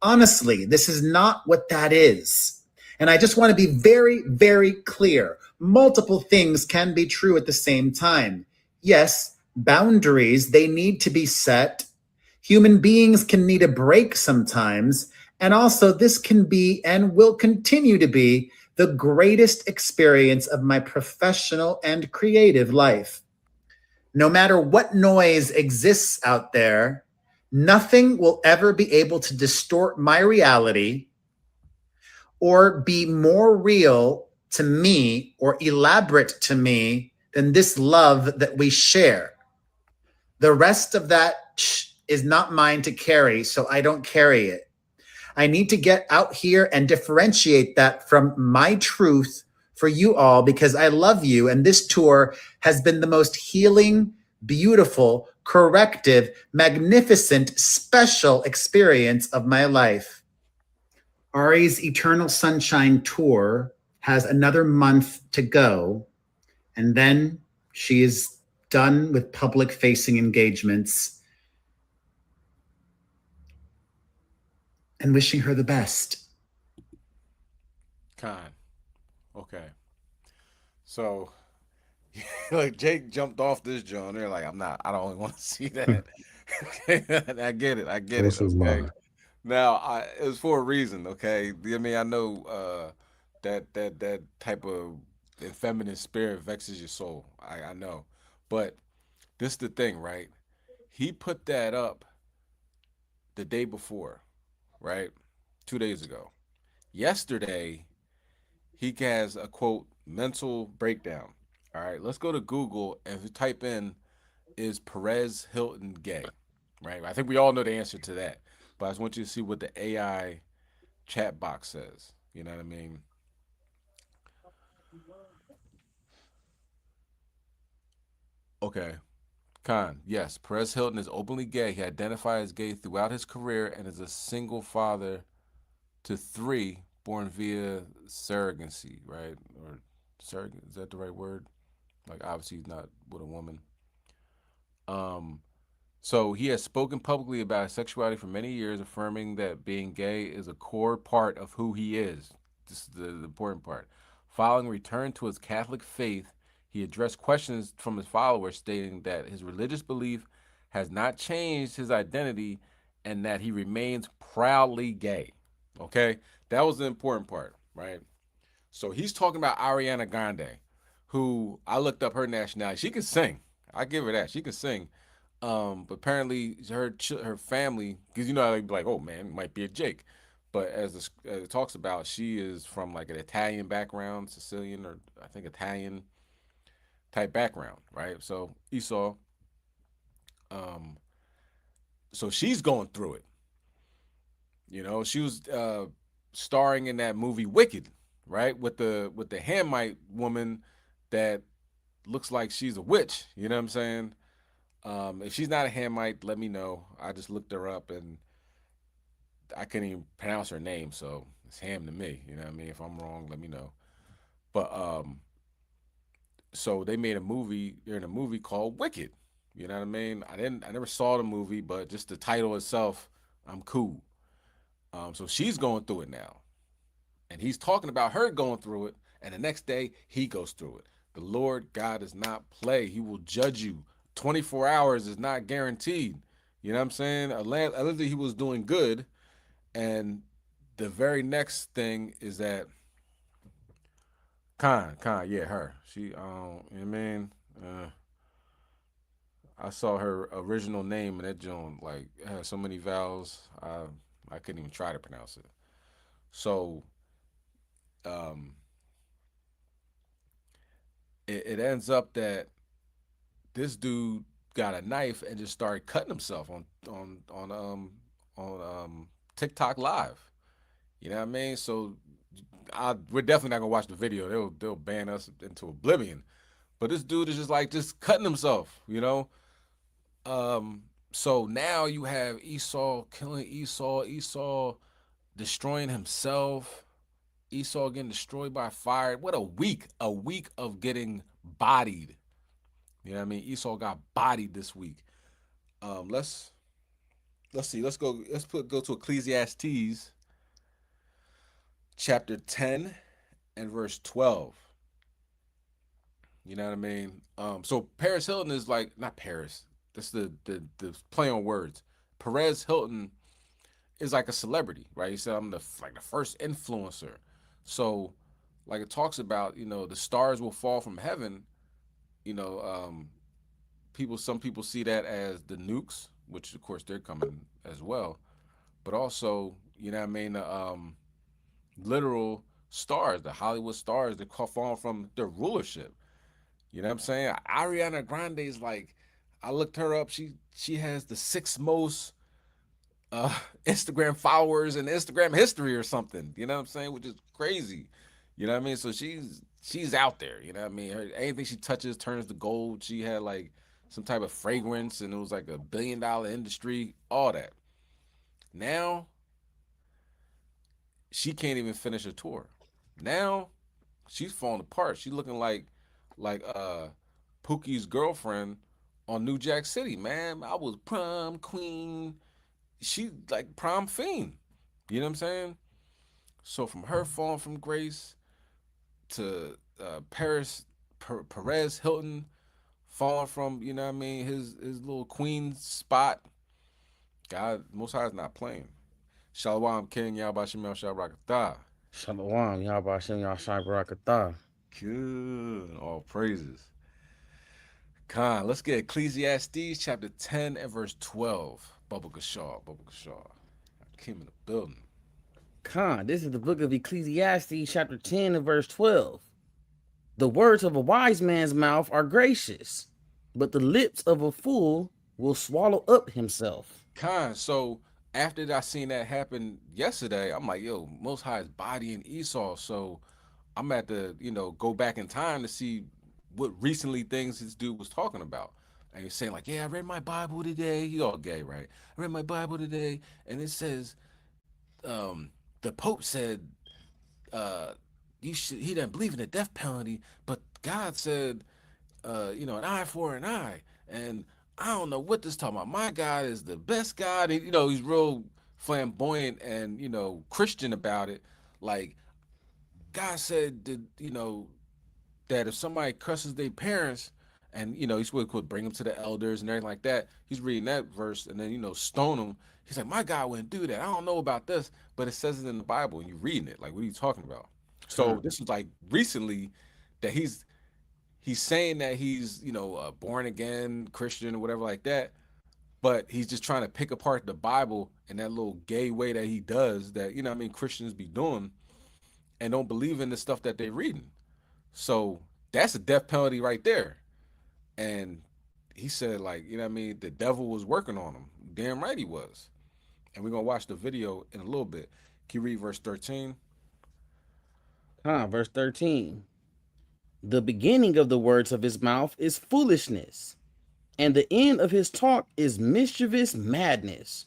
Honestly, this is not what that is. And I just want to be very, very clear. Multiple things can be true at the same time. Yes, boundaries, they need to be set. Human beings can need a break sometimes. And also, this can be and will continue to be the greatest experience of my professional and creative life. No matter what noise exists out there, nothing will ever be able to distort my reality or be more real to me or elaborate to me than this love that we share. The rest of that is not mine to carry, so I don't carry it. I need to get out here and differentiate that from my truth for you all, because I love you. And this tour has been the most healing, beautiful, corrective, magnificent, special experience of my life. Ari's Eternal Sunshine Tour has another month to go, and then she is done with public-facing engagements. And wishing her the best. Okay. So, like Jake jumped off this joint. They're like, I don't want to see that. I get it. This is Okay. mine. Now, it was for a reason. Okay. I mean, I know that type of effeminate spirit vexes your soul. I know, but this is the thing, right? He put that up the day before, right? 2 days ago. Yesterday, he has a quote mental breakdown. All right, let's go to Google and type in is Perez Hilton gay? Right? I think we all know the answer to that. But I just want you to see what the AI chat box says. You know what I mean? Okay. Khan, yes, Perez Hilton is openly gay. He identified as gay throughout his career and is a single father to 3 born via surrogacy, right? Or surrogate, is that the right word? Like, obviously, he's not with a woman. Um, So he has spoken publicly about his sexuality for many years, affirming that being gay is a core part of who he is. This is the important part. Following return to his Catholic faith, he addressed questions from his followers, stating that his religious belief has not changed his identity and that he remains proudly gay. Okay? That was the important part, right? So he's talking about Ariana Grande, who I looked up her nationality. She can sing. I give her that. She can sing. But apparently her family, because you know how they be like, oh man, it might be a Jake. But as it talks about, she is from like an Italian background, Sicilian or I think Italian type background, right? So Esau, um, so she's going through it. You know, she was starring in that movie Wicked, right? With the Hamite woman that looks like she's a witch. You know what I'm saying? If she's not a Hamite, let me know. I just looked her up and I couldn't even pronounce her name, so it's Ham to me. You know what I mean? If I'm wrong, let me know. But so they made a movie. They're in a movie called Wicked. You know what I mean? I never saw the movie, but just the title itself, I'm cool. So she's going through it now, and he's talking about her going through it, and the next day he goes through it. The Lord God does not play; He will judge you. 24 hours is not guaranteed. You know what I'm saying? Allegedly, he was doing good, and the very next thing is that yeah, her. She, you know what I mean? I saw her original name and that joint like it had so many vowels. I couldn't even try to pronounce it. So, um, it ends up that this dude got a knife and just started cutting himself on TikTok Live. You know what I mean? So we're definitely not gonna watch the video. They'll ban us into oblivion. But this dude is just cutting himself, you know. So now you have Esau killing Esau, Esau destroying himself, Esau getting destroyed by fire. What a week of getting bodied. You know what I mean? Esau got bodied this week. Let's see. Go to Ecclesiastes chapter 10 and verse 12. You know what I mean? So Paris Hilton is like not Paris. That's the play on words. Perez Hilton is like a celebrity, right? He said I'm the first influencer. So like it talks about, the stars will fall from heaven. You know, some people see that as the nukes, which of course they're coming as well. But also, you know what I mean, literal stars, the Hollywood stars, they're falling from their rulership. You know what I'm saying? Ariana Grande is like, I looked her up. She has the 6th most Instagram followers in Instagram history or something. You know what I'm saying? Which is crazy. You know what I mean? So she's out there. You know what I mean? Anything she touches turns to gold. She had like some type of fragrance, and it was like a $1 billion industry. All that. Now she can't even finish a tour. Now she's falling apart. She's looking like Pookie's girlfriend on New Jack City, man. I was prom queen. She like prom fiend. You know what I'm saying? So from her falling from grace to Perez Hilton falling from, you know what I mean, his little queen spot. God, Most High is not playing. Shalawam King Yabashim Shabrakatah. Shalawam, Yabashim Yashabrakatah. Good. All praises. Con, let's get Ecclesiastes chapter 10 and verse 12. Bubba Gashaw. I came in the building. Con, this is the book of Ecclesiastes chapter 10 and verse 12. The words of a wise man's mouth are gracious, but the lips of a fool will swallow up himself. Con, so after I seen that happen yesterday, I'm like, yo, Most High is bodying Esau. So I'm at the, go back in time to see what recently things this dude was talking about. And he's saying like, yeah, I read my Bible today. He all gay, right? I read my Bible today, and it says, the Pope said, he didn't believe in the death penalty, but God said, an eye for an eye. And I don't know what this talking about. My God is the best God. And, he's real flamboyant and, Christian about it. Like, God said that, that if somebody curses their parents and, he's would bring them to the elders and everything like that, he's reading that verse and then, stone them. He's like, my God wouldn't do that. I don't know about this, but it says it in the Bible and you're reading it. Like, what are you talking about? So this was like recently that he's saying that he's, born again Christian or whatever like that, but he's just trying to pick apart the Bible in that little gay way that he does that, Christians be doing and don't believe in the stuff that they're reading. So that's a death penalty right there. And he said, like, the devil was working on him. Damn right he was. And we're going to watch the video in a little bit. Can you read verse 13? Verse 13. The beginning of the words of his mouth is foolishness, and the end of his talk is mischievous madness.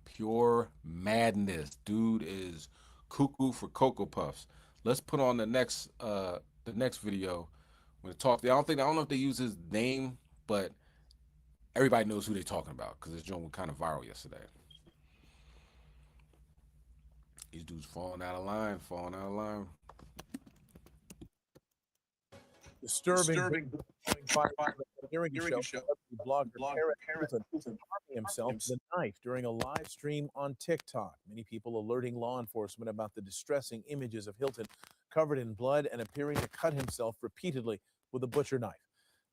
Pure madness. Dude is cuckoo for Cocoa Puffs. Let's put on the next video when talk. I don't know if they use his name, but everybody knows who they're talking about because this joint was kind of viral yesterday. These dudes falling out of line. Disturbing during a show, blogger harming himself with a knife during a live stream on TikTok. Many people alerting law enforcement about the distressing images of Hilton covered in blood and appearing to cut himself repeatedly with a butcher knife.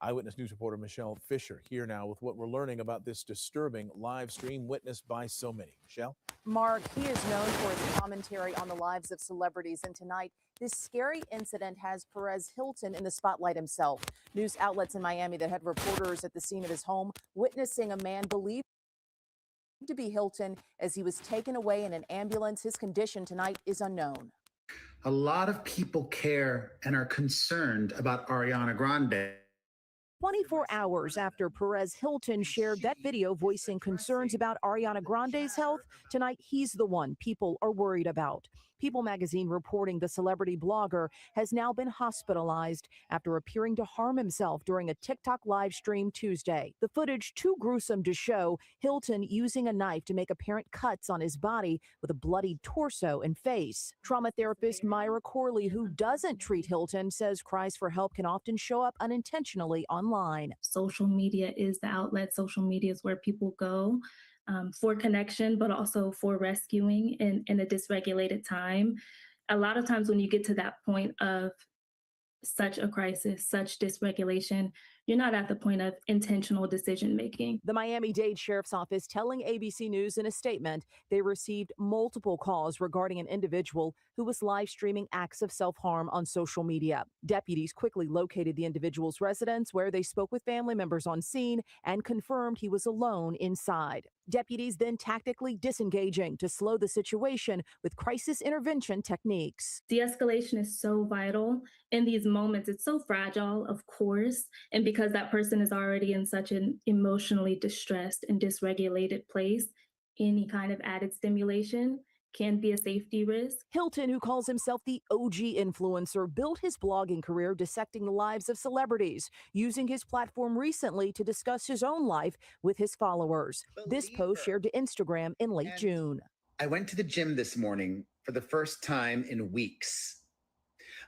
Eyewitness News reporter Michelle Fisher here now with what we're learning about this disturbing live stream witnessed by so many. Michelle? Mark, he is known for his commentary on the lives of celebrities, and tonight this scary incident has Perez Hilton in the spotlight himself. News outlets in Miami that had reporters at the scene of his home witnessing a man believed to be Hilton as he was taken away in an ambulance. His condition tonight is unknown. A lot of people care and are concerned about Ariana Grande. 24 hours after Perez Hilton shared that video voicing concerns about Ariana Grande's health, tonight he's the one people are worried about. People magazine reporting the celebrity blogger has now been hospitalized after appearing to harm himself during a TikTok live stream Tuesday. The footage too gruesome to show, Hilton using a knife to make apparent cuts on his body with a bloodied torso and face. Trauma therapist Myra Corley, who doesn't treat Hilton, says cries for help can often show up unintentionally online. Social media is the outlet. Social media is where people go for connection, but also for rescuing in a dysregulated time. A lot of times when you get to that point of such a crisis, such dysregulation, you're not at the point of intentional decision making. The Miami-Dade Sheriff's Office telling ABC News in a statement they received multiple calls regarding an individual who was live streaming acts of self-harm on social media. Deputies quickly located the individual's residence, where they spoke with family members on scene and confirmed he was alone inside. Deputies then tactically disengaging to slow the situation with crisis intervention techniques. De-escalation is so vital in these moments. It's so fragile, of course, and because that person is already in such an emotionally distressed and dysregulated place, any kind of added stimulation can be a safety risk. Hilton, who calls himself the OG influencer, built his blogging career dissecting the lives of celebrities, using his platform recently to discuss his own life with his followers. This post shared to Instagram in late June. I went to the gym this morning for the first time in weeks.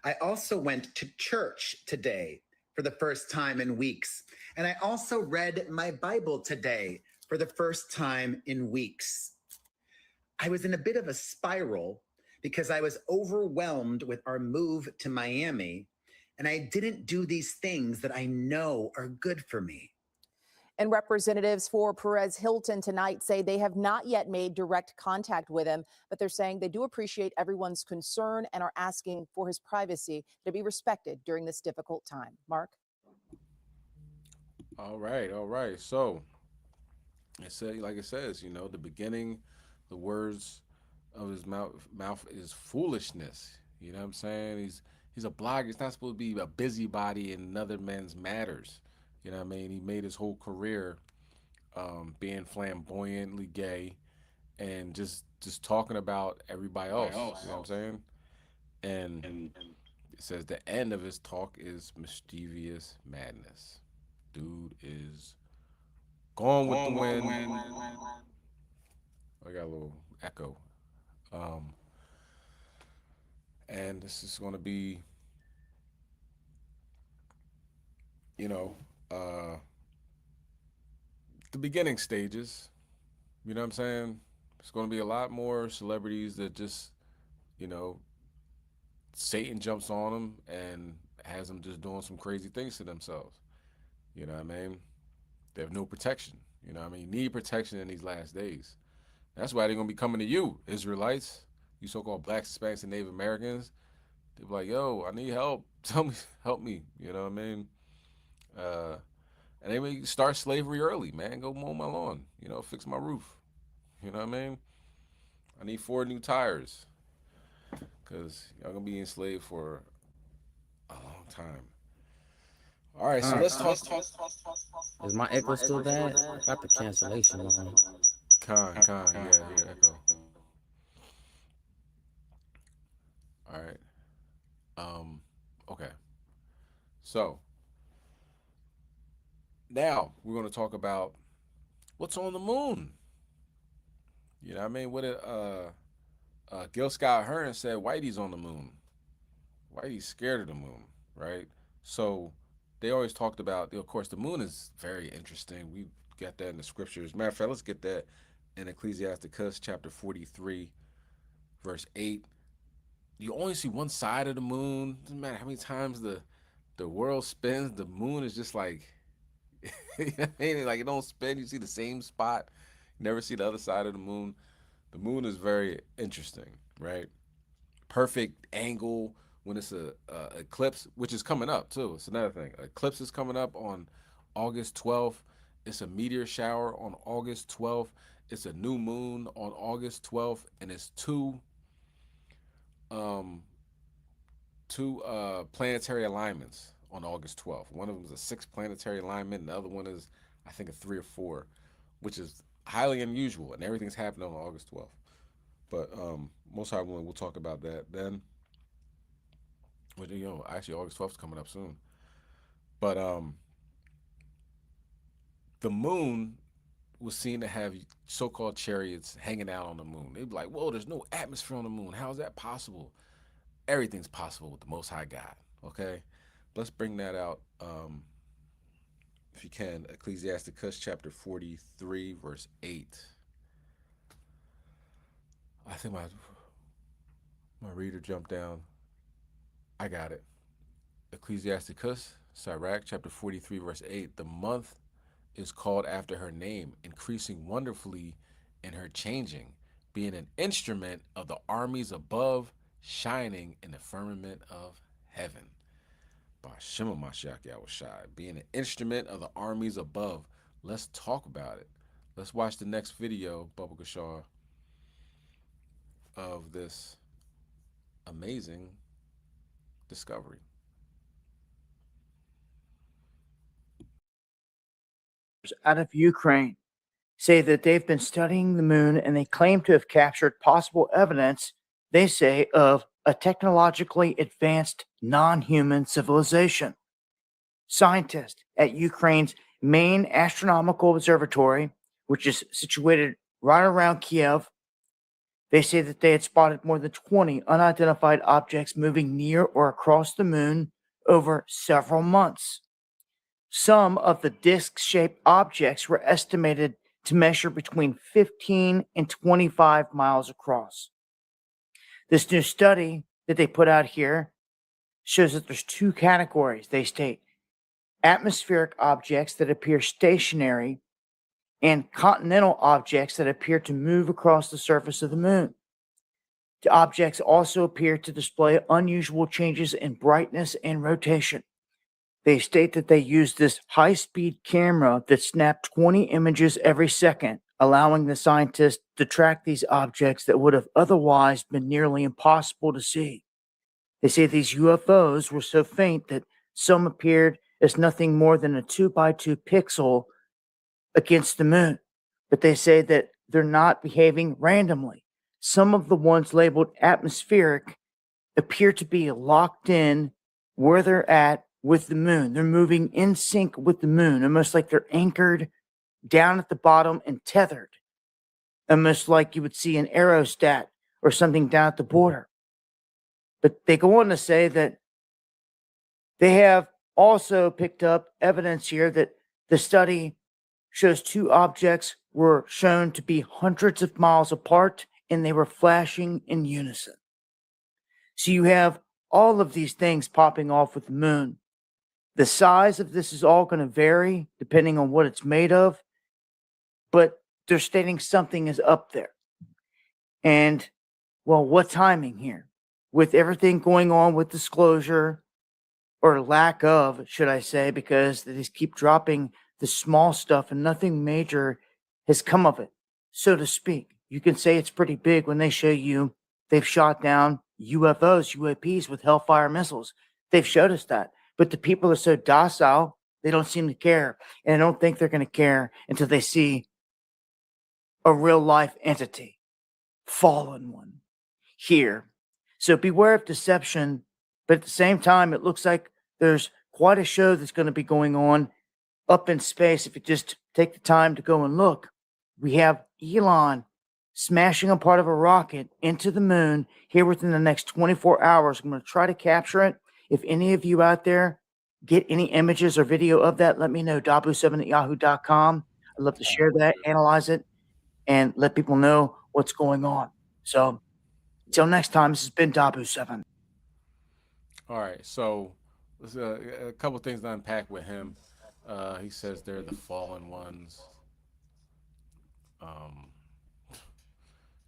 I also went to church today for the first time in weeks. And I also read my Bible today for the first time in weeks. I was in a bit of a spiral because I was overwhelmed with our move to Miami and I didn't do these things that I know are good for me. And representatives for Perez Hilton tonight say they have not yet made direct contact with him, but they're saying they do appreciate everyone's concern and are asking for his privacy to be respected during this difficult time. Mark? All right. So it said, like it says, you know, the beginning, the words of his mouth is foolishness. You know what I'm saying? He's a blogger. He's not supposed to be a busybody in another man's matters. You know what I mean? He made his whole career being flamboyantly gay and just talking about everybody else. You know what I'm saying? And it says the end of his talk is mischievous madness. Dude is gone with the wind. I got a little echo. And this is going to be, you know, the beginning stages. You know what I'm saying? There's going to be a lot more celebrities that just, you know, Satan jumps on them and has them just doing some crazy things to themselves. You know what I mean? They have no protection. You know what I mean? You need protection in these last days. That's why they're going to be coming to you, Israelites, you so-called blacks, Hispanics, and Native Americans. They're like, yo, I need help. Tell me, help me. You know what I mean? And they may start slavery early, man. Go mow my lawn. You know, fix my roof. You know what I mean? I need 4 new tires. Because y'all going to be enslaved for a long time. All right, so let's talk. Is my echo still bad? I got the cancellation on. Yeah, echo. All right. Okay. So now we're going to talk about what's on the moon. You know what I mean? What Gil Scott Hearn said Whitey's on the moon. Whitey's scared of the moon, right? So they always talked about, of course, the moon is very interesting. We got that in the scriptures. Matter of fact, let's get that in Ecclesiasticus chapter 43, verse 8. You only see one side of the moon. Doesn't matter how many times the world spins, the moon is just like, you know what I mean? Like it don't spin. You see the same spot. You never see the other side of the moon. The moon is very interesting, right? Perfect angle when it's a eclipse, which is coming up too. It's another thing. Eclipse is coming up on August 12th. It's a meteor shower on August 12th. It's a new moon on August 12th, and it's two planetary alignments on August 12th. One of them is a 6 planetary alignment, and the other one is, I think, a 3 or 4, which is highly unusual, and everything's happening on August 12th. But most high willing, we'll talk about that then. But you know, actually, August 12th is coming up soon. But the moon was seen to have so-called chariots hanging out on the moon. They'd be like, whoa, there's no atmosphere on the moon. How is that possible? Everything's possible with the Most High God, okay? Let's bring that out, if you can, Ecclesiasticus chapter 43, verse 8. I think my reader jumped down. I got it. Ecclesiasticus, Sirach, chapter 43, verse 8. The month is called after her name, increasing wonderfully in her changing, being an instrument of the armies above, shining in the firmament of heaven. Bashima Mashiach Yahushai, being an instrument of the armies above. Let's talk about it. Let's watch the next video, Bubba Gashar, of this amazing discovery. Out of Ukraine say that they've been studying the moon and they claim to have captured possible evidence, they say, of a technologically advanced non-human civilization. Scientists at Ukraine's main astronomical observatory, which is situated right around Kiev, they say that they had spotted more than 20 unidentified objects moving near or across the moon over several months. Some of the disc-shaped objects were estimated to measure between 15 and 25 miles across. This new study that they put out here shows that there's two categories. They state atmospheric objects that appear stationary and continental objects that appear to move across the surface of the moon. The objects also appear to display unusual changes in brightness and rotation. They state that they used this high-speed camera that snapped 20 images every second, allowing the scientists to track these objects that would have otherwise been nearly impossible to see. They say these UFOs were so faint that some appeared as nothing more than a 2x2 pixel against the moon. But they say that they're not behaving randomly. Some of the ones labeled atmospheric appear to be locked in where they're at with the moon. They're moving in sync with the moon, almost like they're anchored down at the bottom and tethered, almost like you would see an aerostat or something down at the border. But they go on to say that they have also picked up evidence here that the study shows two objects were shown to be hundreds of miles apart and they were flashing in unison. So you have all of these things popping off with the moon. The size of this is all going to vary depending on what it's made of, but they're stating something is up there. And, well, what timing here? With everything going on with disclosure, or lack of, should I say, because they just keep dropping the small stuff and nothing major has come of it, so to speak. You can say it's pretty big when they show you they've shot down UFOs, UAPs with Hellfire missiles. They've showed us that. But the people are so docile, they don't seem to care. And I don't think they're going to care until they see a real life entity, fallen one, here. So beware of deception. But at the same time, it looks like there's quite a show that's going to be going on up in space. If you just take the time to go and look, we have Elon smashing a part of a rocket into the moon here within the next 24 hours. I'm going to try to capture it. If any of you out there get any images or video of that, let me know. Dabu7@yahoo.com. I'd love to share that, analyze it, and let people know what's going on. So until next time, this has been Dabu7. All right, so there's a couple things to unpack with him. He says they're the fallen ones.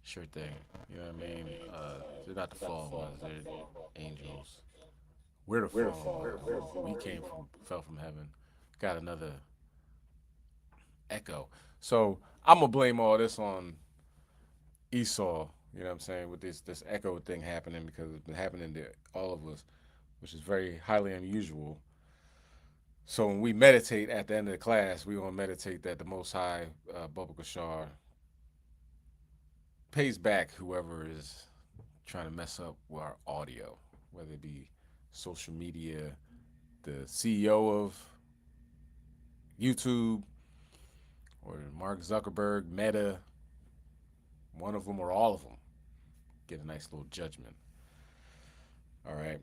Sure thing. You know what I mean? They're not the fallen ones. They're angels. We're the fallen ones. We fell from heaven. Got another echo. So I'm gonna blame all this on Esau. You know what I'm saying? With this echo thing happening, because it's been happening to all of us, which is very highly unusual. So when we meditate at the end of the class, we want to meditate that the Most High, Baba Kashar, pays back whoever is trying to mess up with our audio, whether it be social media, the CEO of YouTube, or Mark Zuckerberg, Meta, one of them or all of them, get a nice little judgment. All right.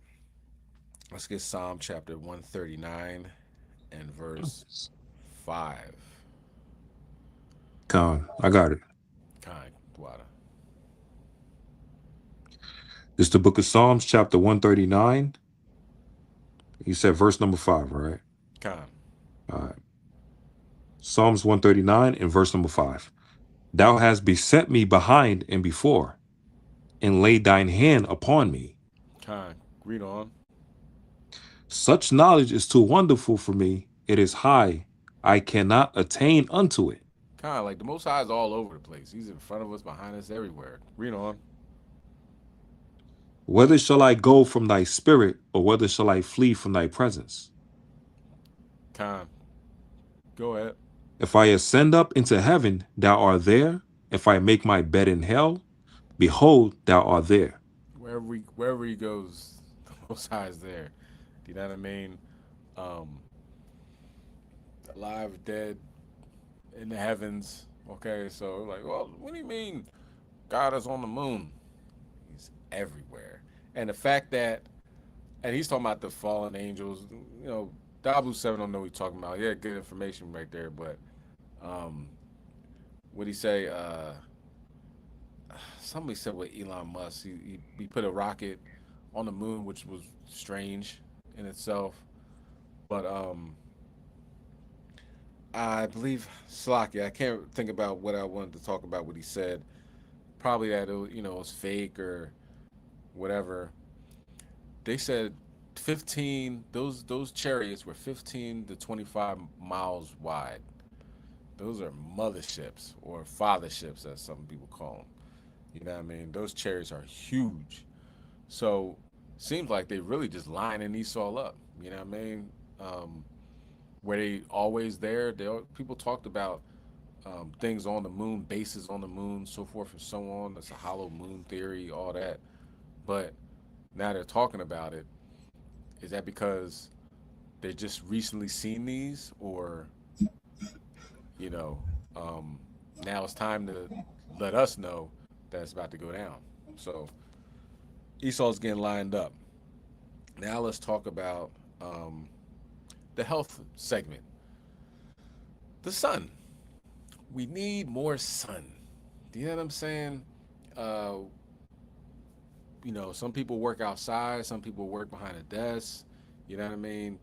Let's get Psalm chapter 139 and verse 5. Con, I got it. Kind, Dwada. It's the book of Psalms, chapter 139. You said verse number 5, right? Kind. All right. Psalms 139 and verse number 5. Thou hast beset me behind and before, and laid thine hand upon me. Kind. Read on. Such knowledge is too wonderful for me. It is high. I cannot attain unto it. Kind of like the Most High is all over the place. He's in front of us, behind us, everywhere. Read on. Whether shall I go from thy spirit, or whether shall I flee from thy presence? Kind. Go ahead. If I ascend up into heaven, thou art there. If I make my bed in hell, behold, thou art there. Wherever he goes, the Most High is there. Do you know what I mean? Alive, dead, in the heavens. Okay, so like, well, what do you mean God is on the moon? He's everywhere. And the fact that, and he's talking about the fallen angels, you know, Dabu7 don't know what he's talking about. He had good information right there, but what'd he say? Somebody said with Elon Musk, he put a rocket on the moon, which was strange in itself. But I believe Slocky. I can't think about what I wanted to talk about. What he said, probably that it was fake or whatever. They said 15. Those chariots were 15 to 25 miles wide. Those are motherships or fatherships, as some people call them. You know what I mean? Those chariots are huge. So seems like they really just lining Esau up. You know what I mean? Were they always there? People talked about things on the moon, bases on the moon, so forth and so on. That's a hollow moon theory, all that. But now they're talking about it. Is that because they just recently seen these, or now it's time to let us know that it's about to go down? So Esau's getting lined up. Now let's talk about the health segment. The sun. We need more sun. Do you know what I'm saying? Some people work outside, some people work behind a desk. You know what I mean?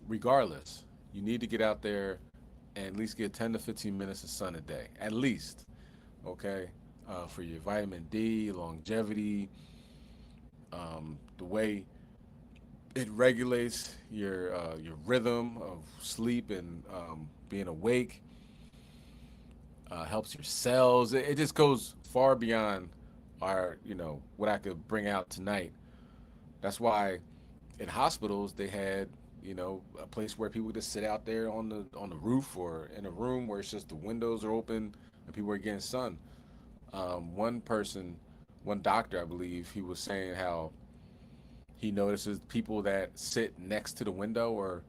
Regardless, you need to get out there and at least get 10 to 15 minutes of sun a day, at least. Okay, for your vitamin D, longevity, the way it regulates your rhythm of sleep and being awake, helps your cells. It just goes far beyond what I could bring out tonight. That's why in hospitals they had a place where people just sit out there on the roof or in a room where it's just the windows are open and people are getting sun. One doctor, I believe, he was saying how he notices people that sit next to the window or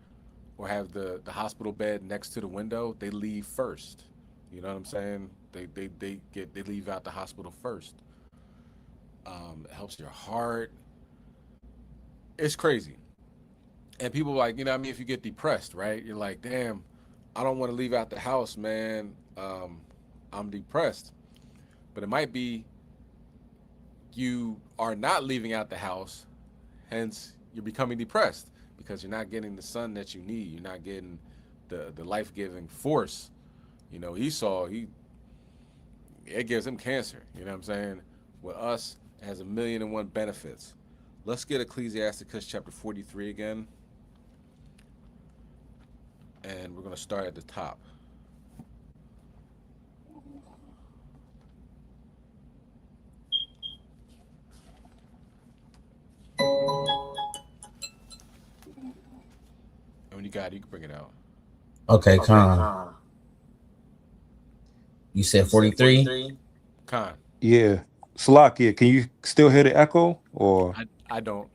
have the hospital bed next to the window, they leave first. You know what I'm saying? They leave out the hospital first. It helps your heart. It's crazy. And people like, if you get depressed, right? You're like, damn, I don't want to leave out the house, man. I'm depressed. But it might be you are not leaving out the house, hence you're becoming depressed because you're not getting the sun that you need. You're not getting the life-giving force. Esau, it gives him cancer. You know what I'm saying? With us, it has 1,000,001 benefits. Let's get Ecclesiasticus chapter 43 again. And we're going to start at the top. And when you got it, you can bring it out. Okay, Khan. You said 43? Khan. Yeah. Salakia, can you still hear the echo? Or I don't.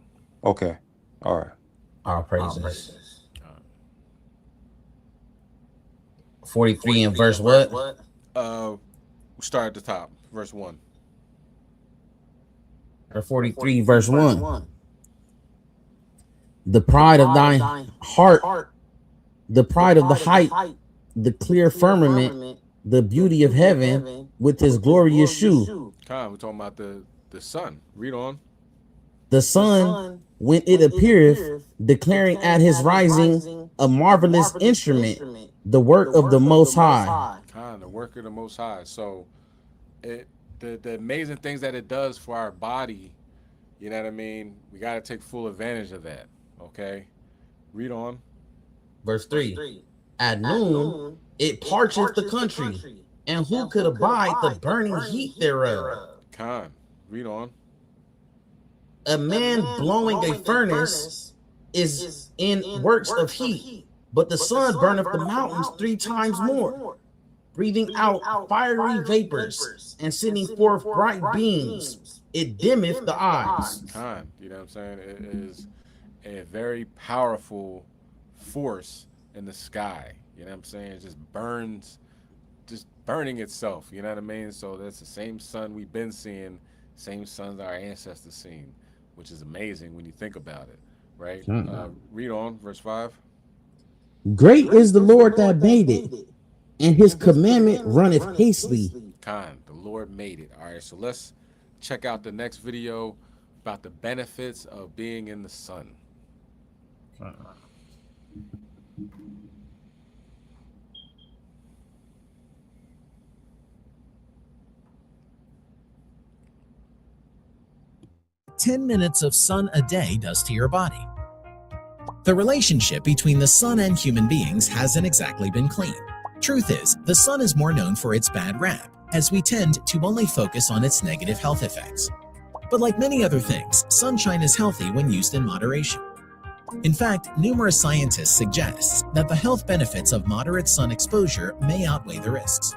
Okay. All right. All praises. 43 and verse what? We start at the top, verse 1. Or 43 verse 1. The pride of thine heart, the pride of the height, the clear firmament, the beauty of heaven with his glorious shoe. Khan, we're talking about the sun. Read on. The sun, when it appeareth, declaring at his rising a marvelous instrument, the work of the Most High. Khan, the work of the Most High. So the amazing things that it does for our body, you know what I mean? We got to take full advantage of that. Okay? Read on. Verse 3. At noon, it parcheth the country, and who could abide the burning heat thereof? Khan, read on. A man blowing a furnace is in works of heat, but the sun burneth the mountains 3 times more, breathing out fiery vapors and sending forth bright beams. It dimmeth the eyes. Khan, you know what I'm saying? It is a very powerful force in the sky. You know what I'm saying? It just burning itself. You know what I mean? So that's the same sun we've been seeing, same suns our ancestors seen, which is amazing when you think about it, right? Read on, verse 5. Great is the Lord that made it, and his commandment runneth hastily. Khan, the Lord made it. All right, so let's check out the next video. about the benefits of being in the sun. 10 minutes of sun a day does to your body. The relationship between the sun and human beings hasn't exactly been clean. Truth is, the sun is more known for its bad rap, as we tend to only focus on its negative health effects. But like many other things, sunshine is healthy when used in moderation. In fact, numerous scientists suggest that the health benefits of moderate sun exposure may outweigh the risks.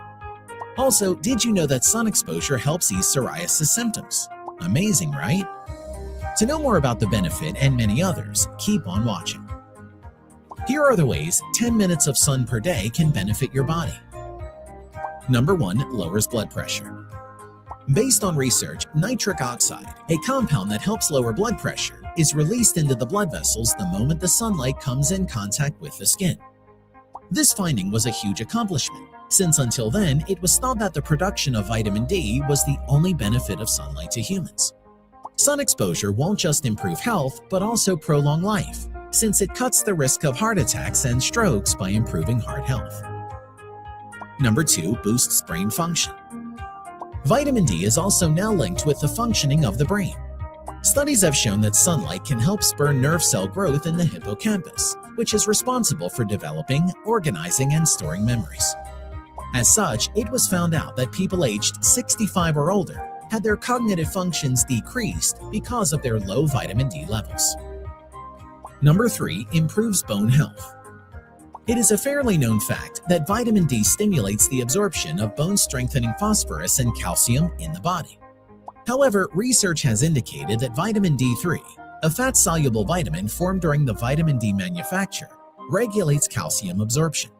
Also, did you know that sun exposure helps ease psoriasis symptoms? Amazing, right? To know more about the benefit and many others, keep on watching. Here are the ways 10 minutes of sun per day can benefit your body. Number 1, lowers blood pressure. Based on research, nitric oxide, a compound that helps lower blood pressure, is released into the blood vessels the moment the sunlight comes in contact with the skin. This finding was a huge accomplishment, since until then it was thought that the production of vitamin D was the only benefit of sunlight to humans. Sun exposure won't just improve health, but also prolong life, since it cuts the risk of heart attacks and strokes by improving heart health. Number 2, boosts brain function. Vitamin D is also now linked with the functioning of the brain. Studies have shown that sunlight can help spur nerve cell growth in the hippocampus, which is responsible for developing, organizing, and storing memories. As such, it was found out that people aged 65 or older had their cognitive functions decreased because of their low vitamin D levels. Number 3, improves bone health. It is a fairly known fact that vitamin D stimulates the absorption of bone-strengthening phosphorus and calcium in the body. However, research has indicated that vitamin D3, a fat-soluble vitamin formed during the vitamin D manufacture, regulates calcium absorption.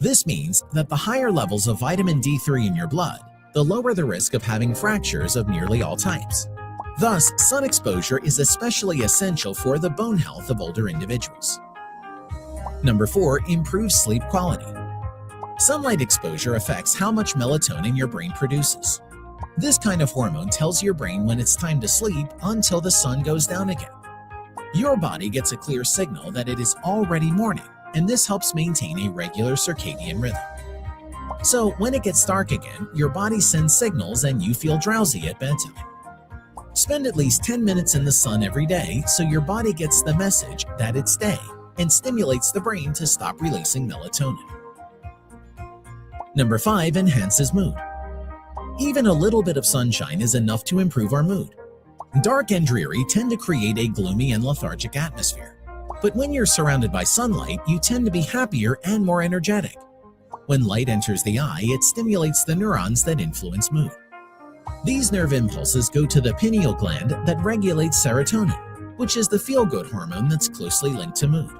This means that the higher levels of vitamin D3 in your blood, the lower the risk of having fractures of nearly all types. Thus, sun exposure is especially essential for the bone health of older individuals. Number 4, improves sleep quality. Sunlight exposure affects how much melatonin your brain produces. This kind of hormone tells your brain when it's time to sleep until the sun goes down again. Your body gets a clear signal that it is already morning, and this helps maintain a regular circadian rhythm. So when it gets dark again, your body sends signals and you feel drowsy at bedtime. Spend at least 10 minutes in the sun every day so your body gets the message that it's day and stimulates the brain to stop releasing melatonin. Number 5, enhances mood. Even a little bit of sunshine is enough to improve our mood. Dark and dreary tend to create a gloomy and lethargic atmosphere. But when you're surrounded by sunlight, you tend to be happier and more energetic. When light enters the eye, it stimulates the neurons that influence mood. These nerve impulses go to the pineal gland that regulates serotonin, which is the feel-good hormone that's closely linked to mood.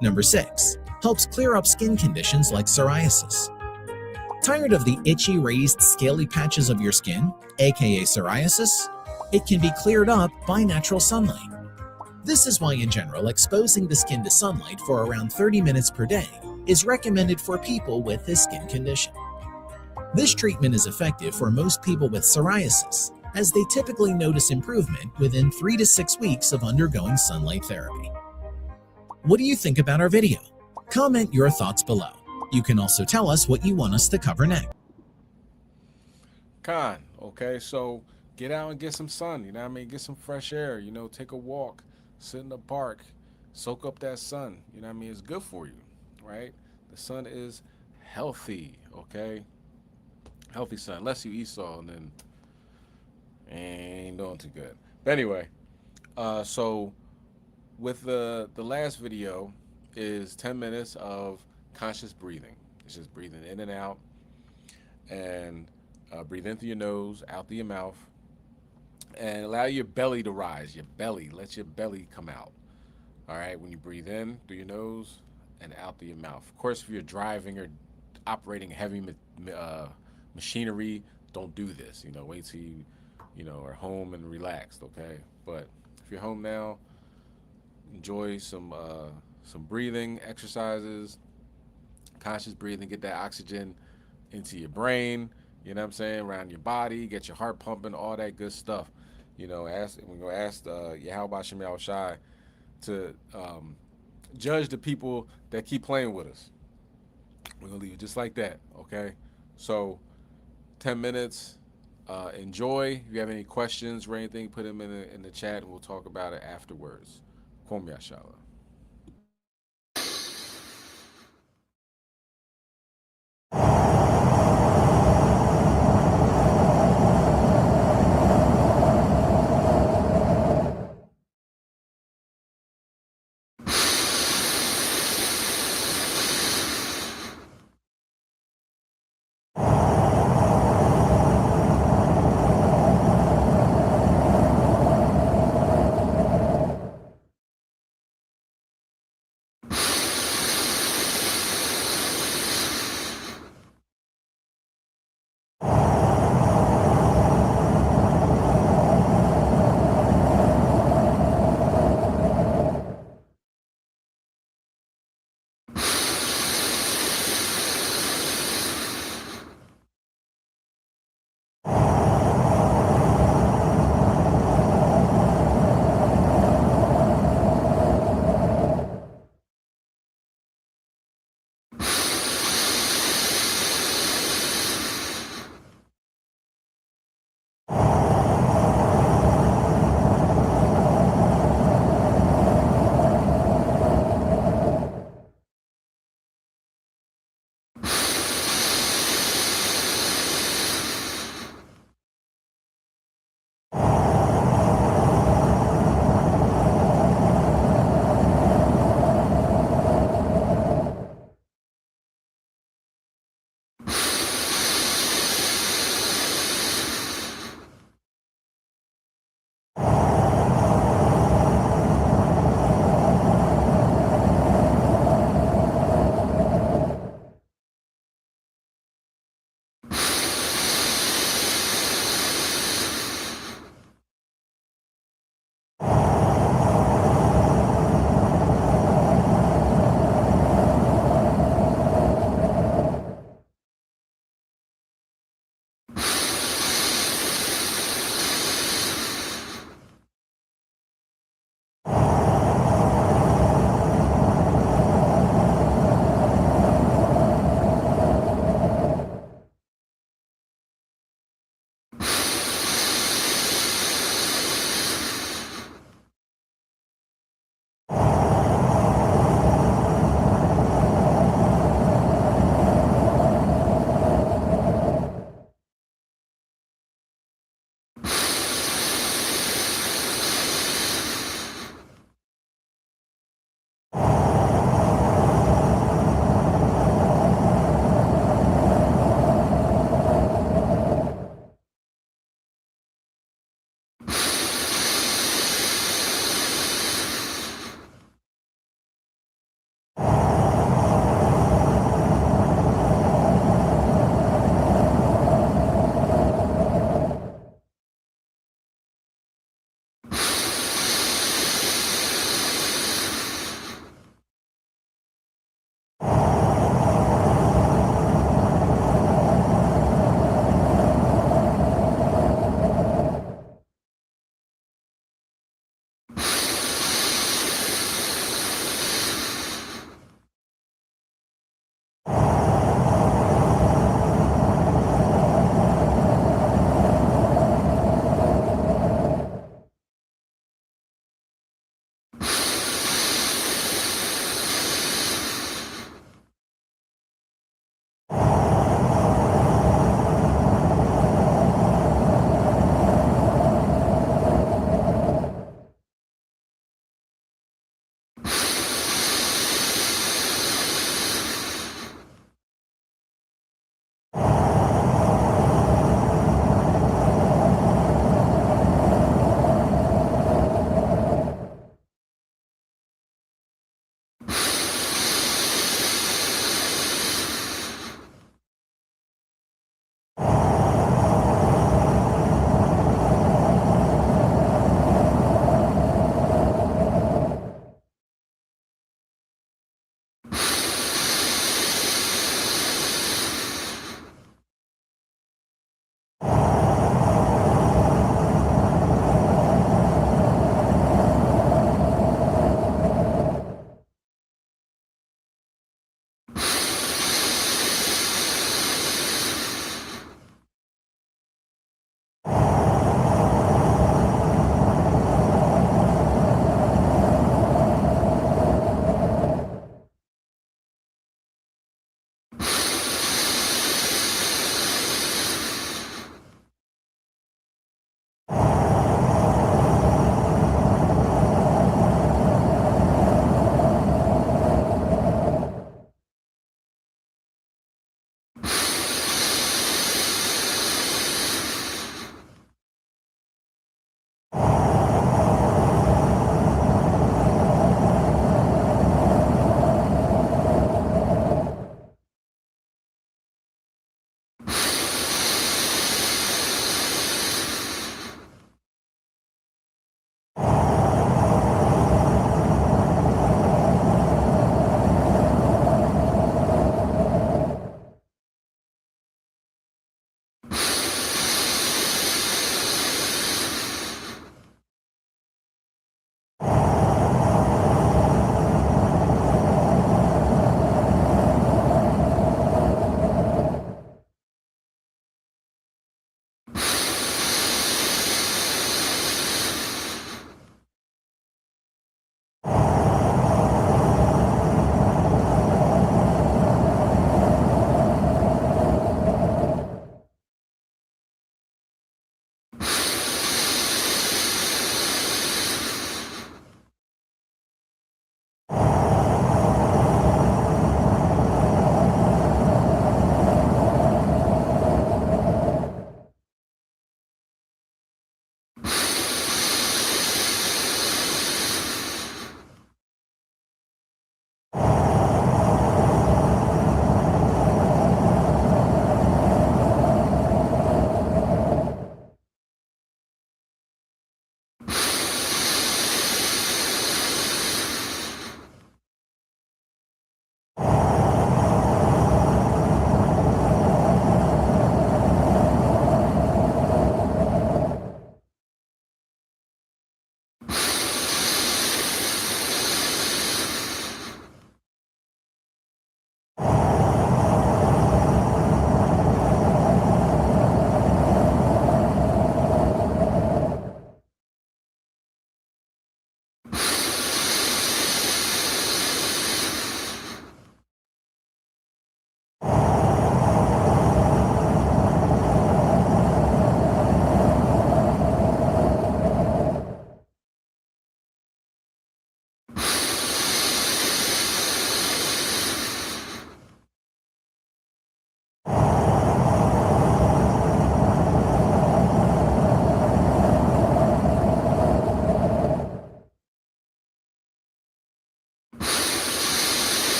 Number 6, helps clear up skin conditions like psoriasis. Tired of the itchy, raised, scaly patches of your skin, aka psoriasis? It can be cleared up by natural sunlight. This is why, in general, exposing the skin to sunlight for around 30 minutes per day is recommended for people with this skin condition. This treatment is effective for most people with psoriasis, as they typically notice improvement within 3 to 6 weeks of undergoing sunlight therapy. What do you think about our video? Comment your thoughts below. You can also tell us what you want us to cover next. Okay, so get out and get some sun, you know what I mean? Get some fresh air, you know, take a walk, sit in the park, soak up that sun, you know what I mean? It's good for you, right? The sun is healthy, okay? Healthy sun, unless you eat salt and then ain't doing too good. But anyway, so with the last video is 10 minutes of conscious breathing. It's just breathing in and out, and breathe in through your nose, out through your mouth, and allow your belly to rise. Your belly, let your belly come out. All right, when you breathe in through your nose and out through your mouth. Of course, if you're driving or operating heavy machinery, don't do this. You know, wait till you know, are home and relaxed. Okay, but if you're home now, enjoy some breathing exercises, conscious breathing. Get that oxygen into your brain. You know what I'm saying? Around your body, get your heart pumping, all that good stuff. You know, we're gonna ask Yahweh Shemel Shai to judge the people that keep playing with us. We're gonna leave it just like that, okay? So 10 minutes. Enjoy. If you have any questions or anything, put them in the chat and we'll talk about it afterwards. Kwame Ashala.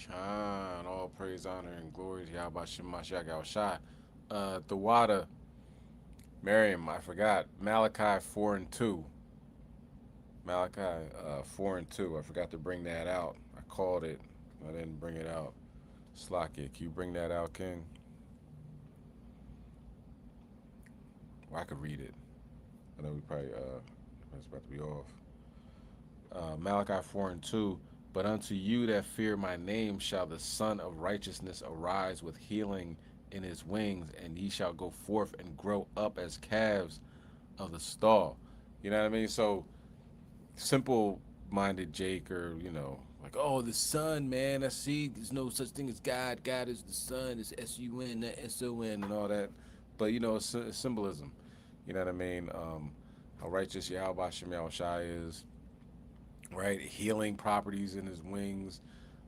Khan, all praise, honor, and glory to Yahweh Shem Mashiach Yahushua. The water, Miriam, I forgot. Malachi 4 and 2. Malachi 4 and 2. I forgot to bring that out. I called it. I didn't bring it out. Slakia, can you bring that out, King? Well, I could read it. I know we probably it's about to be off. Malachi 4 and 2. But unto you that fear my name shall the Son of Righteousness arise with healing in his wings, and ye shall go forth and grow up as calves of the stall. You know what I mean? So simple-minded Jake, or like, oh, the sun, man. I see. There's no such thing as God. God is the sun. It's S-U-N, not S-O-N, and all that. But it's symbolism. You know what I mean? How righteous Yahweh Shem Yahushua is. Right, healing properties in his wings,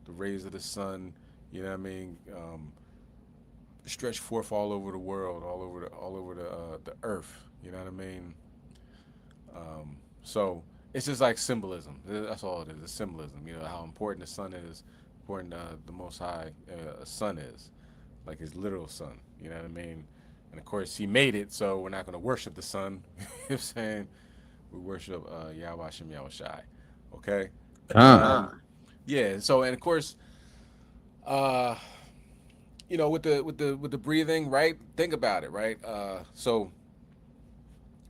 the rays of the sun. You know what I mean? Stretch forth all over the world, all over the earth. You know what I mean? So it's just like symbolism. That's all it is. It's symbolism. How important the sun is, important the Most High sun is, like his literal sun. You know what I mean? And of course, he made it, so we're not going to worship the sun. You know what I'm saying? We worship Yahweh Shem Yahushua. Okay. Yeah. So, and of course, with the breathing, right? Think about it, right? So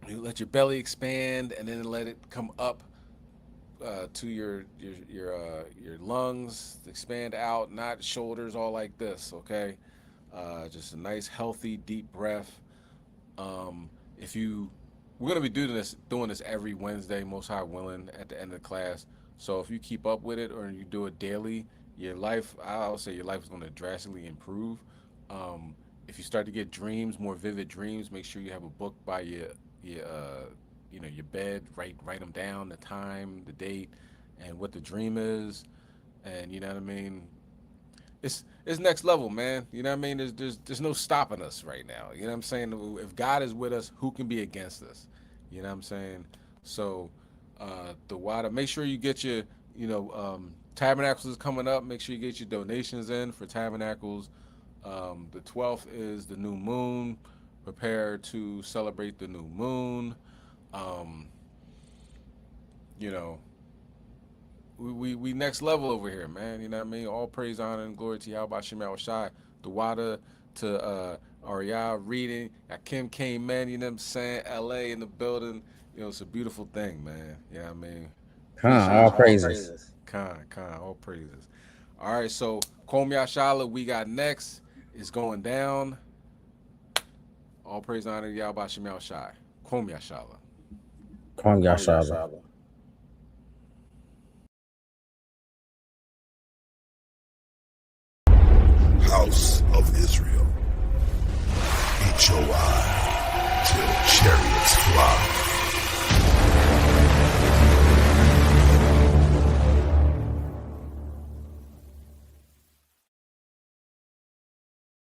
you let your belly expand, and then let it come up to your lungs, expand out, not shoulders all like this. Okay. Just a nice, healthy, deep breath. We're gonna be doing this every Wednesday, Most High willing, at the end of the class. So if you keep up with it, or you do it daily, I would say your life is gonna drastically improve. If you start to get dreams, more vivid dreams, make sure you have a book by your bed. Write them down, the time, the date, and what the dream is, and you know what I mean. It's next level, man. You know what I mean? There's no stopping us right now. You know what I'm saying? If God is with us, who can be against us? You know what I'm saying? So the water, make sure you get your, Tabernacles is coming up. Make sure you get your donations in for Tabernacles. The 12th is the new moon. Prepare to celebrate the new moon. We next level over here, man. You know what I mean? All praise, honor, and glory to Yahweh Shem Yahushua. The water to Arya reading. Kim came in, you know what I'm saying? LA in the building. It's a beautiful thing, man. You know what I mean? All praises. Khan, all praises. All right, so Kom Yashala, we got next. It's going down. All praise, honor to Yahweh Shem Yahushua. Kom Yashala. Kom Yashala.